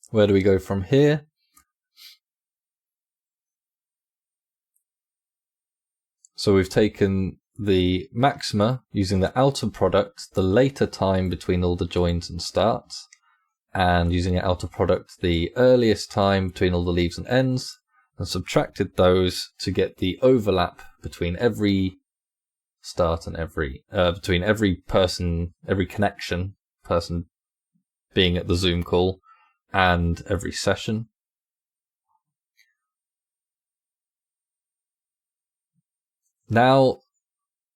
where do we go from here? So we've taken the maxima using the outer product, the later time between all the joins and starts, and using the outer product, the earliest time between all the leaves and ends, and subtracted those to get the overlap between every start and between every person, every connection, person being at the Zoom call, and every session. Now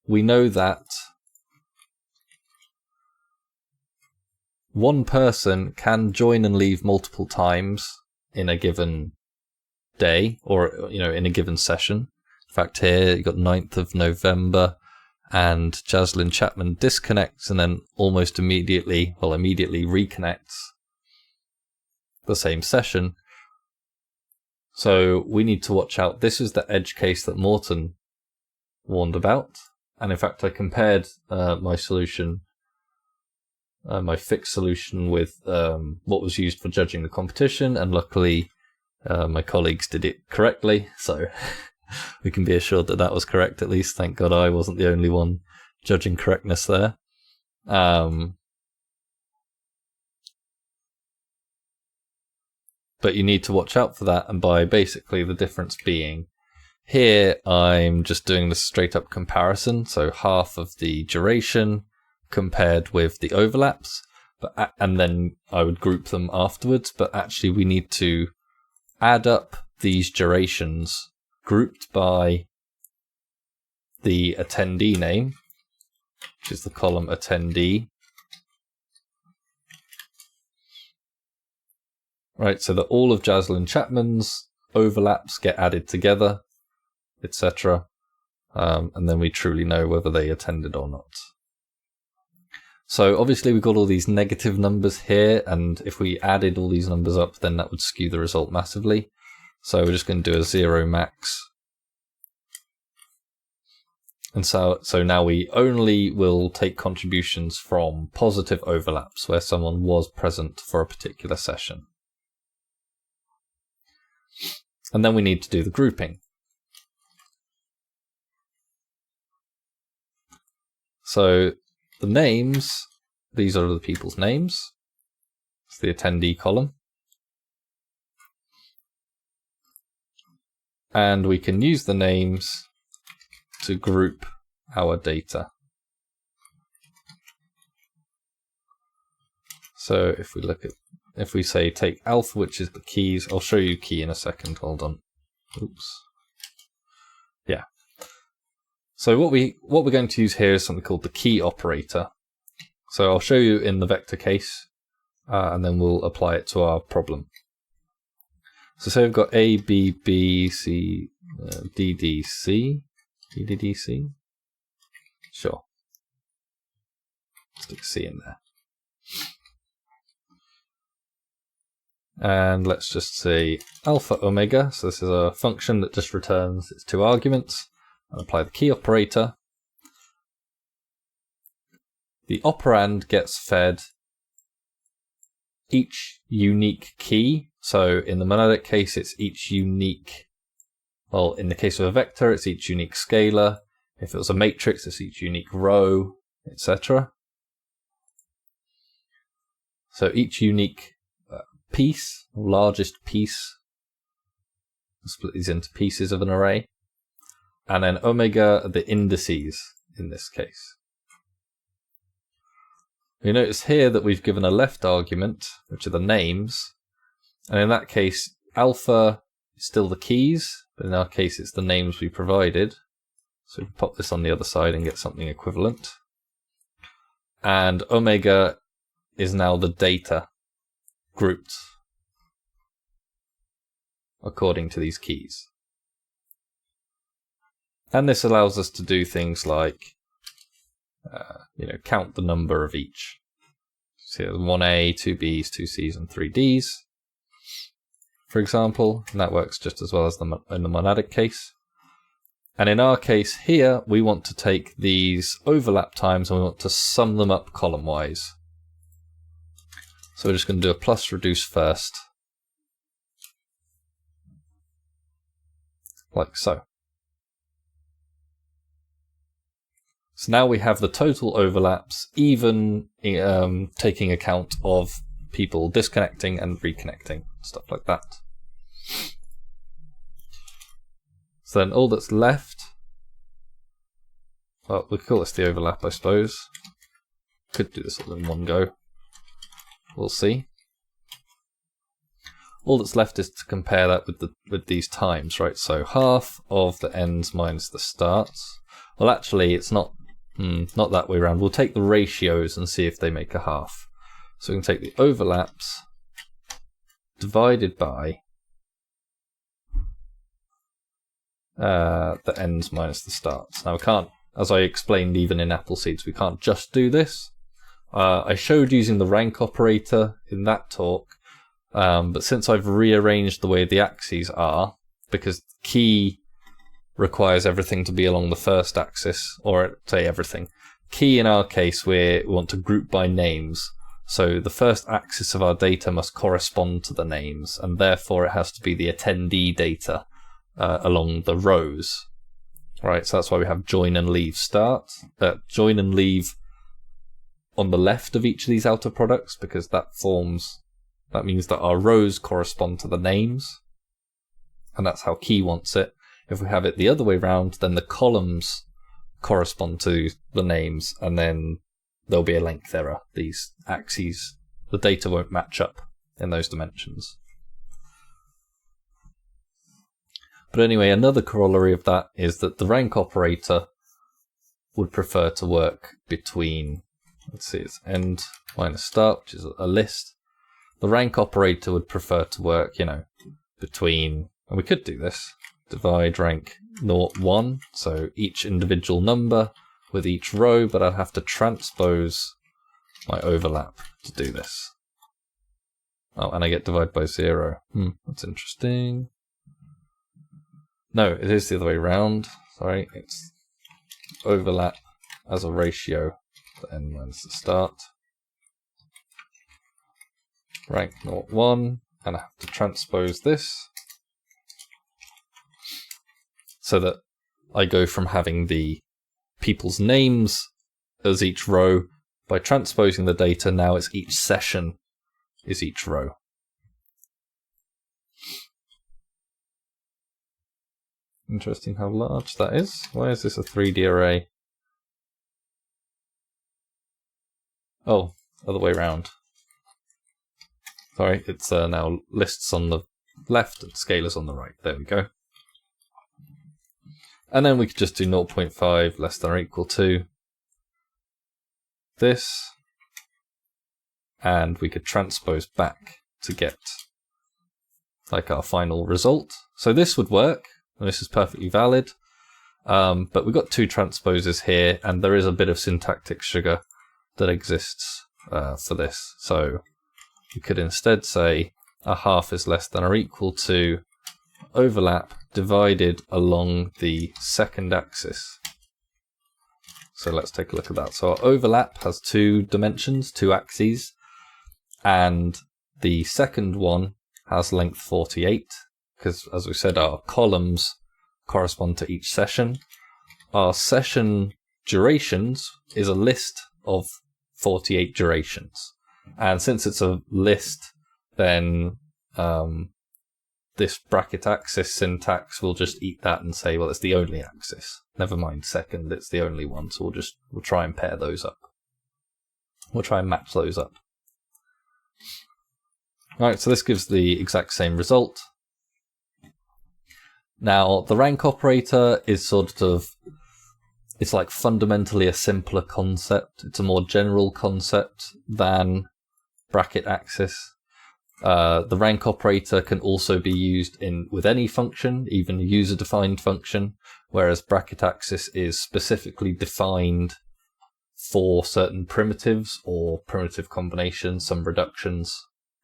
we know that one person can join and leave multiple times in a given day, or in a given session. In fact, here you got 9th of November, and Jaslyn Chapman disconnects and then almost immediately reconnects the same session. So we need to watch out. This is the edge case that Morton warned about, and in fact I compared my solution, my fixed solution, with what was used for judging the competition, and luckily my colleagues did it correctly, so we can be assured that that was correct at least. Thank God I wasn't the only one judging correctness there. But you need to watch out for that, and by basically the difference being, here I'm just doing the straight up comparison, so half of the duration compared with the overlaps, and then I would group them afterwards, but actually we need to add up these durations grouped by the attendee name, which is the column attendee. Right, so that all of Jaslyn Chapman's overlaps get added together, etc. And then we truly know whether they attended or not. So obviously we've got all these negative numbers here, and if we added all these numbers up, then that would skew the result massively. So we're just going to do a 0 max. And so now we only will take contributions from positive overlaps where someone was present for a particular session. And then we need to do the grouping. So the names, these are the people's names. It's the attendee column. And we can use the names to group our data. So if we say take alpha, which is the keys, I'll show you key in a second, hold on. Oops. Yeah. So what we're going to use here is something called the key operator. So I'll show you in the vector case, and then we'll apply it to our problem. So say we've got A, B, B, C, D, D, C. D, D, D, C? Sure. Stick C in there. And let's just say alpha omega. So this is a function that just returns its 2 arguments. And apply the key operator. The operand gets fed each unique key. So in the monadic case, it's each unique, well, in the case of a vector, it's each unique scalar. If it was a matrix, it's each unique row, etc. So each unique piece, largest piece, split these into pieces of an array. And then omega are the indices in this case. You notice here that we've given a left argument, which are the names. And in that case, alpha is still the keys, but in our case, it's the names we provided. So we can pop this on the other side and get something equivalent. And omega is now the data grouped according to these keys. And this allows us to do things like, count the number of each. So 1A, 2Bs, 2Cs, and 3Ds, for example. And that works just as well as in the monadic case. And in our case here, we want to take these overlap times and we want to sum them up column-wise. So we're just going to do a plus reduce first, like so. So now we have the total overlaps, even taking account of people disconnecting and reconnecting, stuff like that. So then all that's left, well, we could call this the overlap, I suppose. Could do this all in one go. We'll see. All that's left is to compare that with these times, right? So half of the ends minus the starts. Well, actually, it's not that way around. We'll take the ratios and see if they make a half. So we can take the overlaps divided by the ends minus the starts. Now we can't, as I explained even in APL Seeds, we can't just do this. I showed using the rank operator in that talk, but since I've rearranged the way the axes are, because key requires everything to be along the first axis, or say everything. Key in our case, we want to group by names. So the first axis of our data must correspond to the names, and therefore it has to be the attendee data along the rows. Right, so that's why we have join and leave start. Join and leave on the left of each of these outer products, because that means that our rows correspond to the names, and that's how key wants it. If we have it the other way around, then the columns correspond to the names, and then there'll be a length error. These axes, the data won't match up in those dimensions. But anyway, another corollary of that is that the rank operator would prefer to work between, let's see, it's end minus start, which is a list. The rank operator would prefer to work, between, and we could do this, divide rank 0, 1, so each individual number with each row, but I'd have to transpose my overlap to do this. Oh, and I get divide by 0. That's interesting. No, it is the other way around. Sorry, it's overlap as a ratio to end minus the start. Rank 0, 1, and I have to transpose this so that I go from having the people's names as each row. By transposing the data, now it's each session is each row. Interesting how large that is. Why is this a 3D array? Oh, other way around. Sorry, it's now lists on the left and scalars on the right. There we go. And then we could just do 0.5 less than or equal to this. And we could transpose back to get like our final result. So this would work, and this is perfectly valid. But we've got two transposes here, and there is a bit of syntactic sugar that exists for this. So we could instead say a half is less than or equal to overlap divided along the second axis. So let's take a look at that. So our overlap has 2 dimensions, 2 axes, and the second one has length 48, because as we said, our columns correspond to each session. Our session durations is a list of 48 durations. And since it's a list, then this bracket axis syntax will just eat that and say, well, it's the only axis. Never mind second, it's the only one. So we'll try and pair those up. We'll try and match those up. Alright, so this gives the exact same result. Now, the rank operator is sort of, it's like fundamentally a simpler concept. It's a more general concept than bracket axis. The rank operator can also be used with any function, even a user-defined function, whereas bracket axis is specifically defined for certain primitives or primitive combinations. Some reductions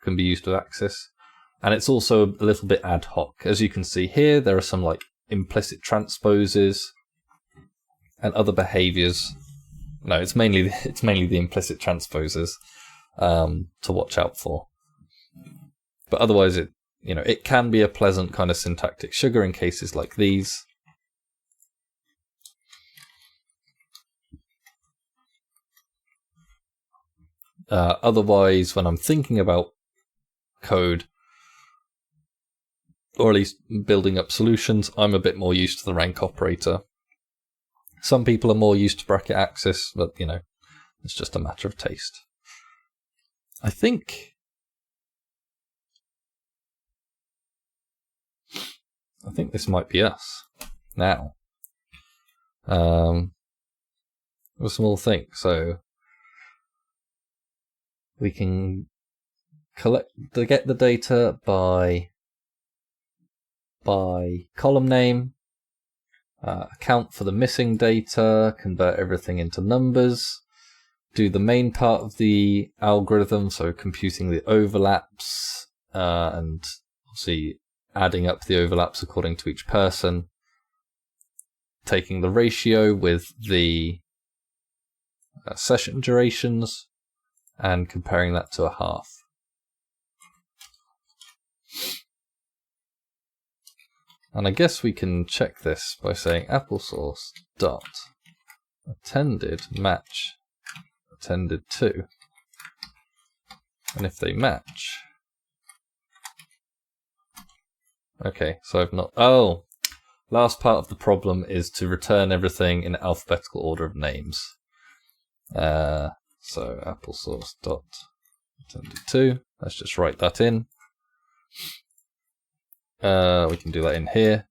can be used with axis. And it's also a little bit ad hoc. As you can see here, there are some like implicit transposes and other behaviors. No, it's mainly the implicit transposes to watch out for. But otherwise, it can be a pleasant kind of syntactic sugar in cases like these. Otherwise, when I'm thinking about code, or at least building up solutions, I'm a bit more used to the rank operator. Some people are more used to bracket axis, but it's just a matter of taste. I think this might be us now. A small thing, so we can get the data by column name, account for the missing data, convert everything into numbers, do the main part of the algorithm, so computing the overlaps, and obviously adding up the overlaps according to each person, taking the ratio with the session durations, and comparing that to a half. And I guess we can check this by saying applesauce dot attended match attended to. And if they match... Okay, so I've not... Oh! Last part of the problem is to return everything in alphabetical order of names. So applesauce dot attended to. Let's just write that in. We can do that in here.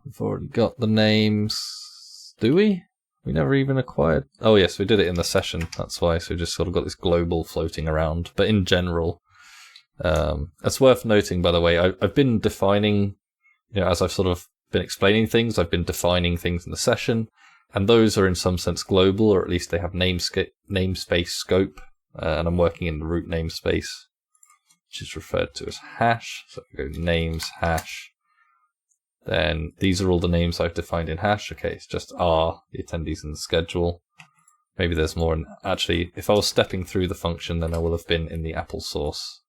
We've already got the names. Do we? We never even acquired... Oh yes, we did it in the session, that's why. So we just sort of got this global floating around. But in general, it's worth noting, by the way, I've been defining, as I've sort of been explaining things, I've been defining things in the session, and those are in some sense global, or at least they have namespace scope, and I'm working in the root namespace, which is referred to as hash. So I go names hash. Then these are all the names I've defined in hash. Okay, it's just R, the attendees in the schedule. Maybe there's more. And actually, if I was stepping through the function, then I will have been in the Apple source.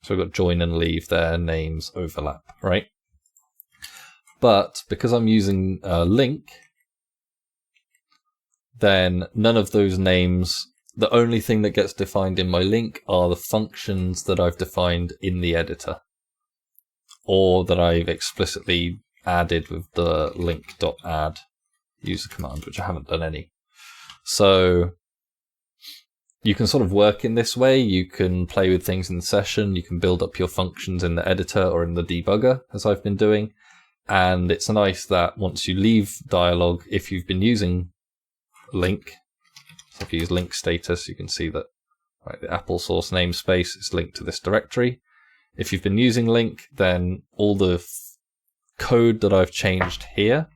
So I've got join and leave there, names overlap, right? But because I'm using link, then none of those names, the only thing that gets defined in my link are the functions that I've defined in the editor, or that I've explicitly added with the link.add user command, which I haven't done any. So you can sort of work in this way. You can play with things in the session. You can build up your functions in the editor or in the debugger, as I've been doing. And it's nice that once you leave dialog, if you've been using link, so if you use link status, you can see that the Apple source namespace is linked to this directory. If you've been using link, then all the code that I've changed here,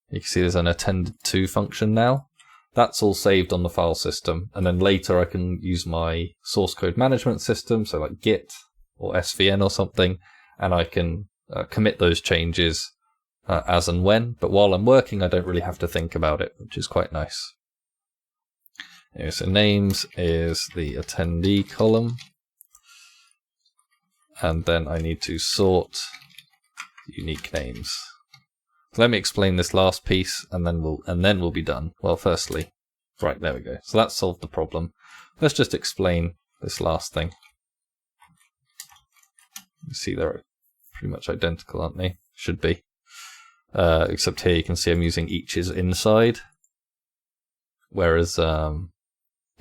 you can see there's an attended to function now. That's all saved on the file system. And then later I can use my source code management system, so like Git or SVN or something, and I can commit those changes as and when. But while I'm working, I don't really have to think about it, which is quite nice. Anyway, so names is the attendee column. And then I need to sort unique names. So let me explain this last piece, and then we'll be done. Well, firstly, right, there we go. So that solved the problem. Let's just explain this last thing. You see they're pretty much identical, aren't they? Should be. Except here you can see I'm using each is inside, whereas in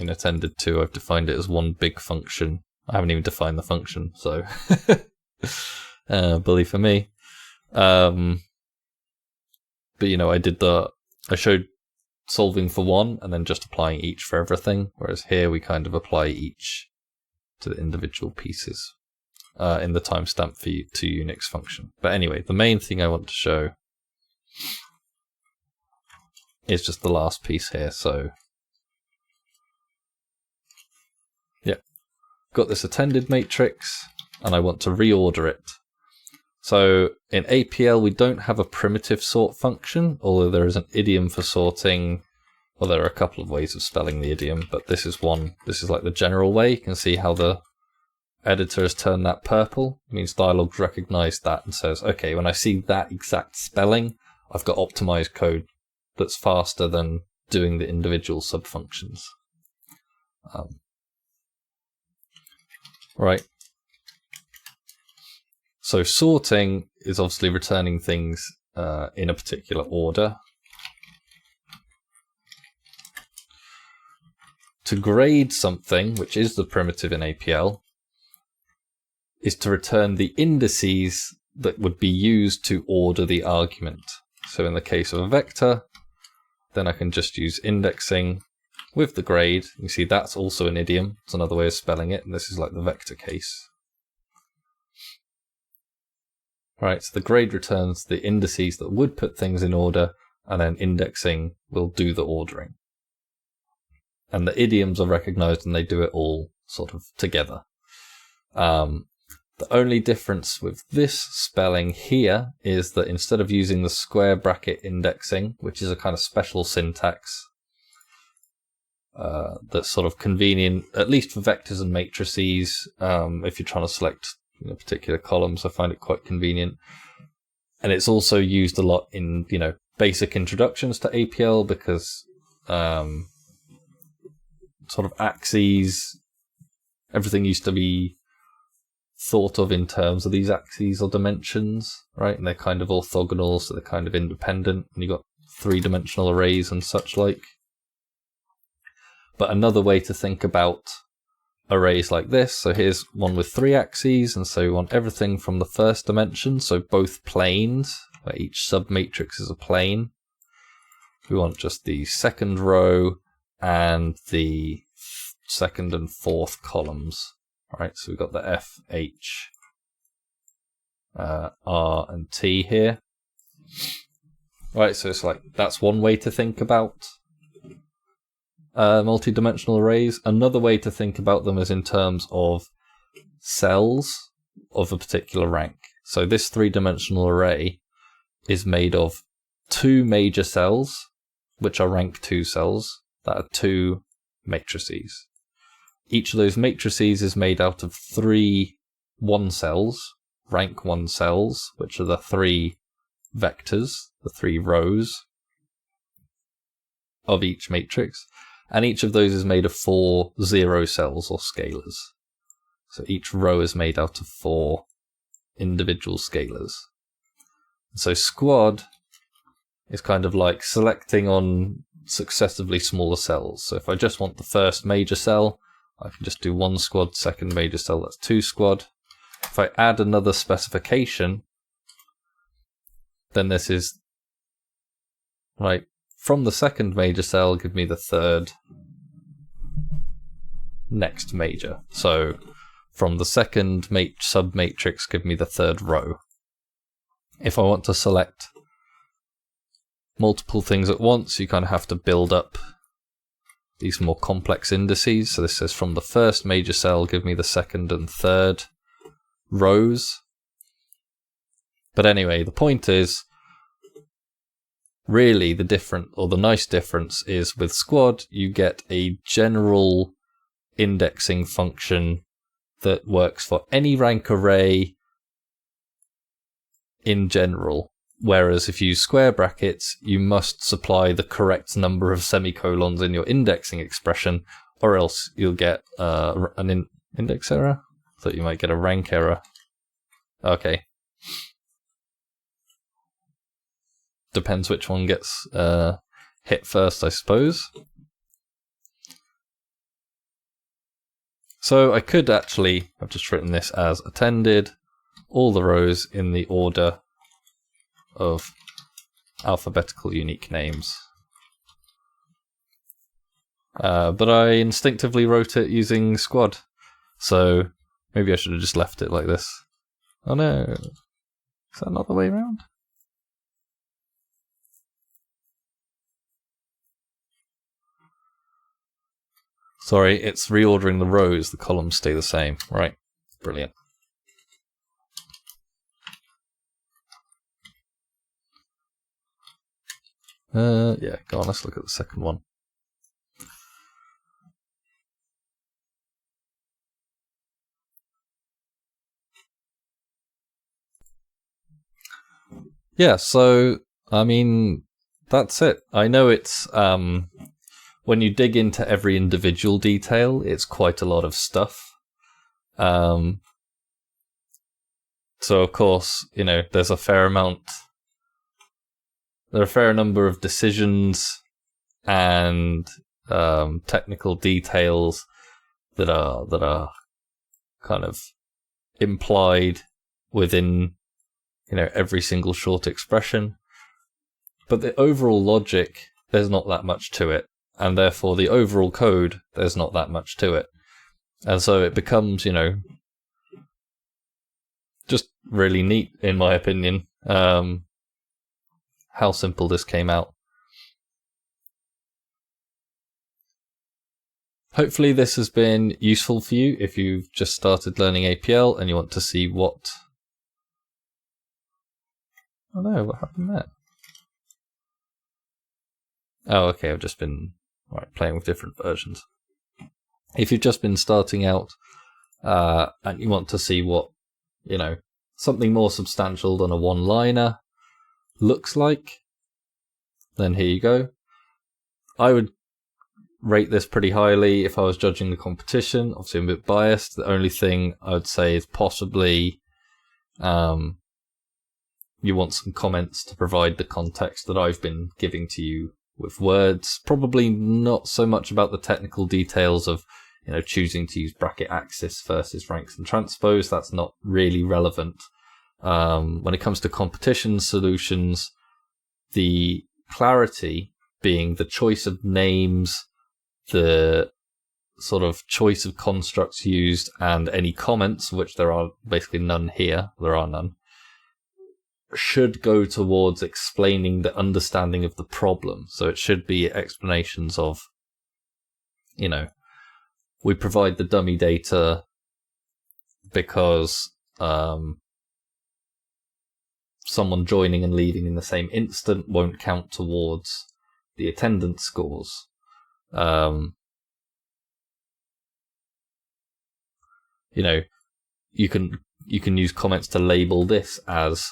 attended to I've defined it as one big function. I haven't even defined the function, so bully for me. But I showed solving for one and then just applying each for everything, whereas here we kind of apply each to the individual pieces in the timestamp for to Unix function. But anyway, the main thing I want to show is just the last piece here. So yeah, got this attended matrix and I want to reorder it. So in APL, we don't have a primitive sort function, although there is an idiom for sorting. Well, there are a couple of ways of spelling the idiom, but this is one. This is like the general way. You can see how the editor has turned that purple. It means dialog's recognized that and says, okay, when I see that exact spelling, I've got optimized code that's faster than doing the individual subfunctions. Right. So sorting is obviously returning things in a particular order. To grade something, which is the primitive in APL, is to return the indices that would be used to order the argument. So in the case of a vector, then I can just use indexing with the grade. You see that's also an idiom. It's another way of spelling it, and this is like the vector case. Right, so the grade returns the indices that would put things in order, and then indexing will do the ordering. And the idioms are recognized and they do it all sort of together. The only difference with this spelling here is that instead of using the square bracket indexing, which is a kind of special syntax that's sort of convenient, at least for vectors and matrices, if you're trying to select particular columns, I find it quite convenient. And it's also used a lot in basic introductions to APL because sort of axes, everything used to be thought of in terms of these axes or dimensions, right? And they're kind of orthogonal, so they're kind of independent, and you've got three-dimensional arrays and such like. But another way to think about arrays like this, so here's one with 3 axes, and so we want everything from the first dimension, so both planes where each submatrix is a plane. We want just the second row and the second and fourth columns. All right, so we've got the F, H, R, and T here. All right, so it's like that's one way to think about multi-dimensional arrays. Another way to think about them is in terms of cells of a particular rank. So this three-dimensional array is made of two major cells, which are rank 2 cells, that are two matrices. Each of those matrices is made out of 3 1 cells, rank 1 cells, which are the 3 vectors, the 3 rows of each matrix, and each of those is made of 4 0 cells or scalars. So each row is made out of 4 individual scalars. So squad is kind of like selecting on successively smaller cells. So if I just want the first major cell, I can just do 1 squad, second major cell, that's 2 squad. If I add another specification, then this is, right, from the second major cell, give me the third next major. So from the second submatrix, give me the third row. If I want to select multiple things at once, you kind of have to build up these more complex indices. So this says from the first major cell, give me the second and third rows. But anyway, the point is, really the nice difference is with squad, you get a general indexing function that works for any rank array in general. Whereas if you use square brackets, you must supply the correct number of semicolons in your indexing expression, or else you'll get an index error. Thought you might get a rank error. Okay. Depends which one gets hit first, I suppose. So I could actually have just written this as attended, all the rows in the order of alphabetical unique names. But I instinctively wrote it using squad, so maybe I should have just left it like this. Oh no, is that not the way around? Sorry, it's reordering the rows, the columns stay the same. Right, brilliant. Yeah, go on, let's look at the second one. Yeah, so, I mean, that's it. I know it's, when you dig into every individual detail, it's quite a lot of stuff. So, of course, you know, there are a fair number of decisions and technical details that are kind of implied within, you know, every single short expression. But the overall logic, there's not that much to it. And therefore the overall code, there's not that much to it. And so it becomes, you know, just really neat, in my opinion, how simple this came out. Hopefully this has been useful for you if you've just started learning APL and you want to see what... Oh no, what happened there? Oh, okay, I've just been playing with different versions. If you've just been starting out and you want to see what, you know, something more substantial than a one-liner looks like, then here you go. I would rate this pretty highly if I was judging the competition. Obviously, I'm a bit biased. The only thing I would say is possibly you want some comments to provide the context that I've been giving to you with words. Probably not so much about the technical details of, you know, choosing to use bracket axis versus ranks and transpose. That's not really relevant. When it comes to competition solutions, the clarity being the choice of names, the sort of choice of constructs used, and any comments, which there are basically none here, there are none, should go towards explaining the understanding of the problem. So it should be explanations of, we provide the dummy data because someone joining and leaving in the same instant won't count towards the attendance scores. You can use comments to label this as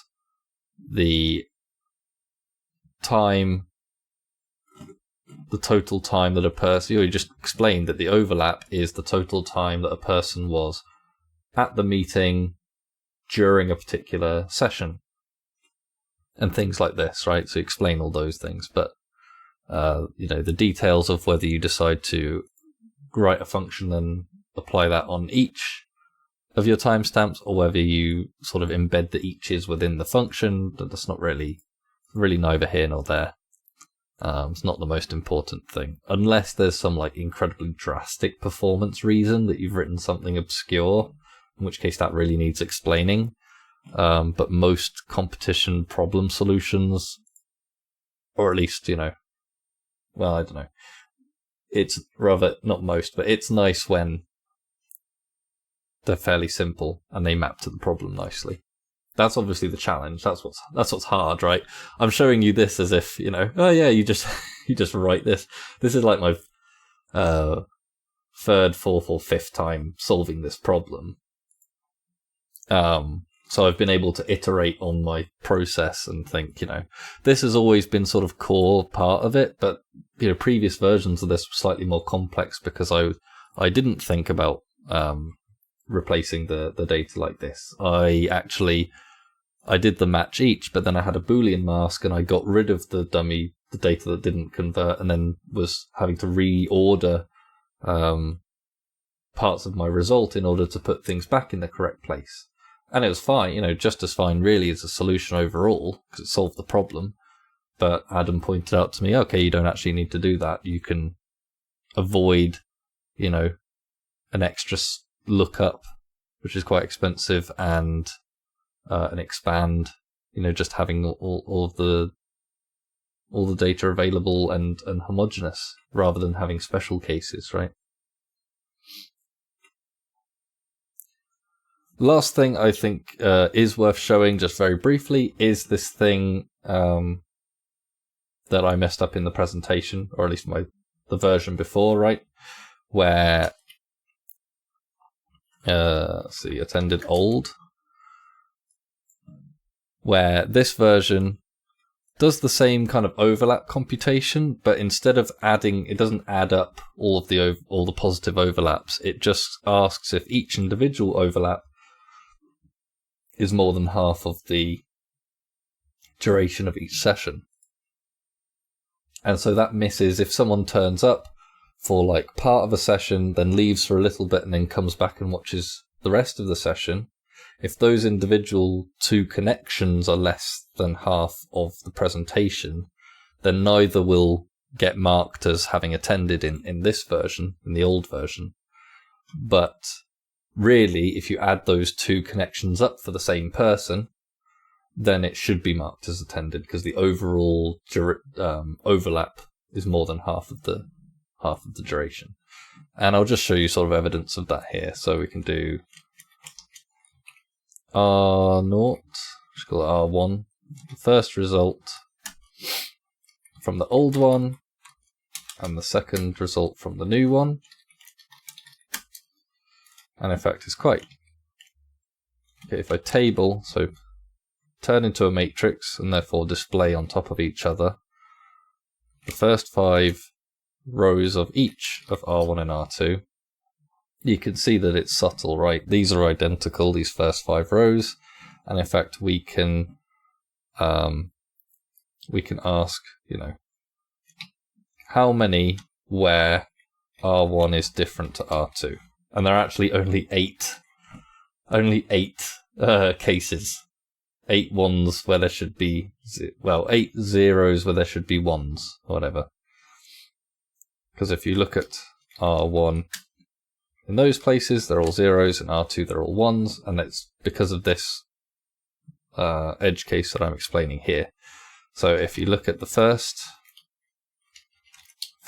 the time, the total time that a person, you just explain that the overlap is the total time that a person was at the meeting during a particular session, and things like this, right? So explain all those things, but the details of whether you decide to write a function and apply that on each of your timestamps, or whether you sort of embed the eaches within the function, that's not really neither here nor there. It's not the most important thing, unless there's some like incredibly drastic performance reason that you've written something obscure, in which case that really needs explaining. But most competition problem solutions, or at least, I don't know. It's rather, not most, but it's nice when they're fairly simple and they map to the problem nicely. That's obviously the challenge. That's what's hard, right? I'm showing you this as if, oh yeah, you just write this. This is like my third, fourth, or fifth time solving this problem. So I've been able to iterate on my process and think, this has always been sort of core part of it, but previous versions of this were slightly more complex because I didn't think about replacing the data like this. I did the match each, but then I had a Boolean mask and I got rid of the data that didn't convert, and then was having to reorder parts of my result in order to put things back in the correct place. And it was fine, just as fine really as a solution overall, because it solved the problem. But Adam pointed out to me, okay, you don't actually need to do that. You can avoid, an extra lookup, which is quite expensive, and an expand, just having all the data available and homogeneous, rather than having special cases, right? Last thing I think is worth showing just very briefly is this thing that I messed up in the presentation, or at least the version before, right? Where attended old, where this version does the same kind of overlap computation, but instead of adding, it doesn't add up all the positive overlaps. It just asks if each individual overlap is more than half of the duration of each session. And so that misses if someone turns up for like part of a session, then leaves for a little bit, and then comes back and watches the rest of the session. If those individual two connections are less than half of the presentation, then neither will get marked as having attended in this version, in the old version. But really, if you add those two connections up for the same person, then it should be marked as attended, because the overall overlap is more than half of the duration. And I'll just show you sort of evidence of that here. So we can do R0, just call it R1, the first result from the old one, and the second result from the new one. And in fact, it's quite, if I table, so turn into a matrix and therefore display on top of each other the first 5 rows of each of R1 and R2, you can see that it's subtle, right? These are identical, these first 5 rows, and in fact we can ask, how many where R1 is different to R2, and there are actually only 8 cases 8 ones where there should be, 8 zeros where there should be ones, or whatever. Because if you look at R1, in those places, they're all zeros, and R2, they're all ones, and it's because of this edge case that I'm explaining here. So if you look at the first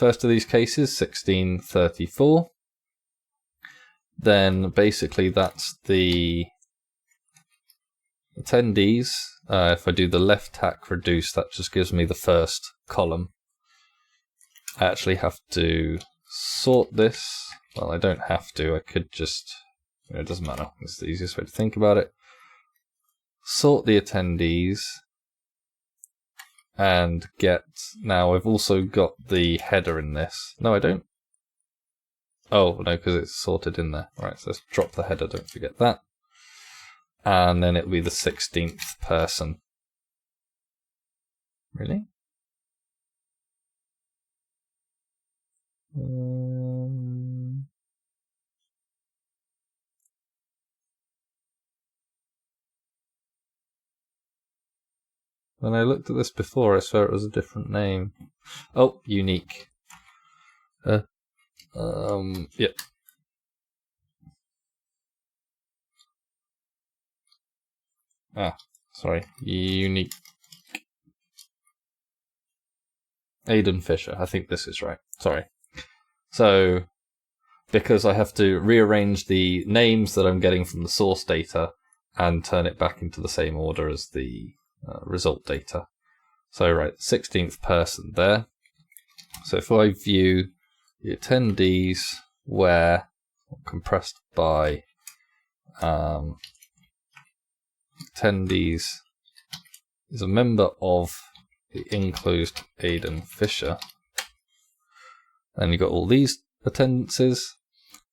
of these cases, 1634, then basically that's the attendees. If I do the left tack reduce, that just gives me the first column. I actually have to sort this. Well, I don't have to. I could just, it doesn't matter. It's the easiest way to think about it. Sort the attendees and get, now I've also got the header in this. No, I don't. Oh, no, because it's sorted in there. Right, so let's drop the header, don't forget that. And then it'll be the 16th person. Really? When I looked at this before, I swear it was a different name. Oh, unique. Yep. Ah, sorry. Unique. Aidan Fisher. I think this is right. Sorry. So, because I have to rearrange the names that I'm getting from the source data and turn it back into the same order as the result data. So, right, 16th person there. So if I view the attendees where compressed by attendees is a member of the enclosed Aidan Fisher, and you've got all these attendances,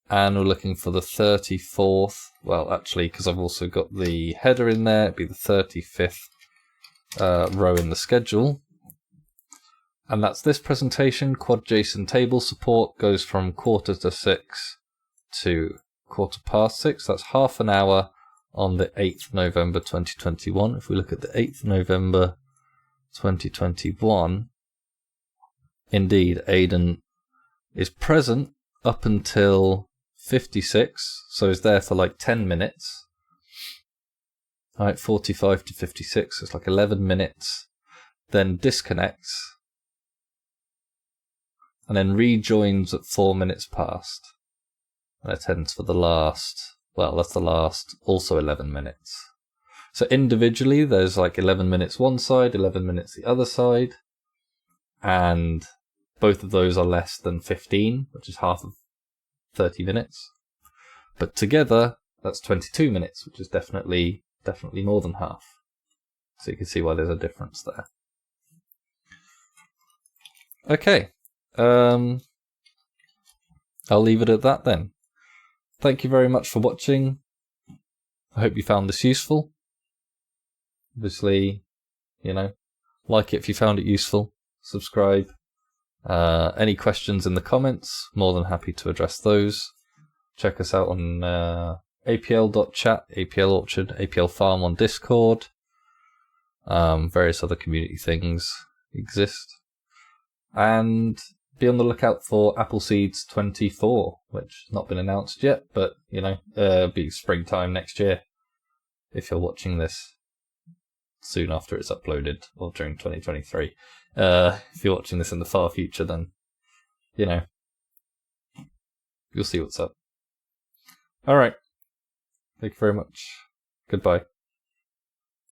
and we're looking for the 34th. Well, actually, because I've also got the header in there, it'd be the 35th row in the schedule. And that's this presentation. Quad JSON table support goes from 5:45 to 6:15. That's half an hour on the 8th November 2021. If we look at the 8th November 2021, indeed, Aidan is present up until 56, so is there for like 10 minutes. Alright, 45 to 56, it's like 11 minutes. Then disconnects, and then rejoins at 4 minutes past. And attends for the last, well, that's the last, also 11 minutes. So individually, there's like 11 minutes one side, 11 minutes the other side, and both of those are less than 15, which is half of 30 minutes. But together, that's 22 minutes, which is definitely more than half. So you can see why there's a difference there. Okay. I'll leave it at that then. Thank you very much for watching. I hope you found this useful. Obviously, like it if you found it useful. Subscribe. Any questions in the comments, more than happy to address those. Check us out on apl.chat, APL Orchard, APL Farm on Discord. Various other community things exist. And be on the lookout for APL Seeds 24, which has not been announced yet, but, be springtime next year if you're watching this soon after it's uploaded, or during 2023. If you're watching this in the far future, then, you'll see what's up. Alright. Thank you very much. Goodbye.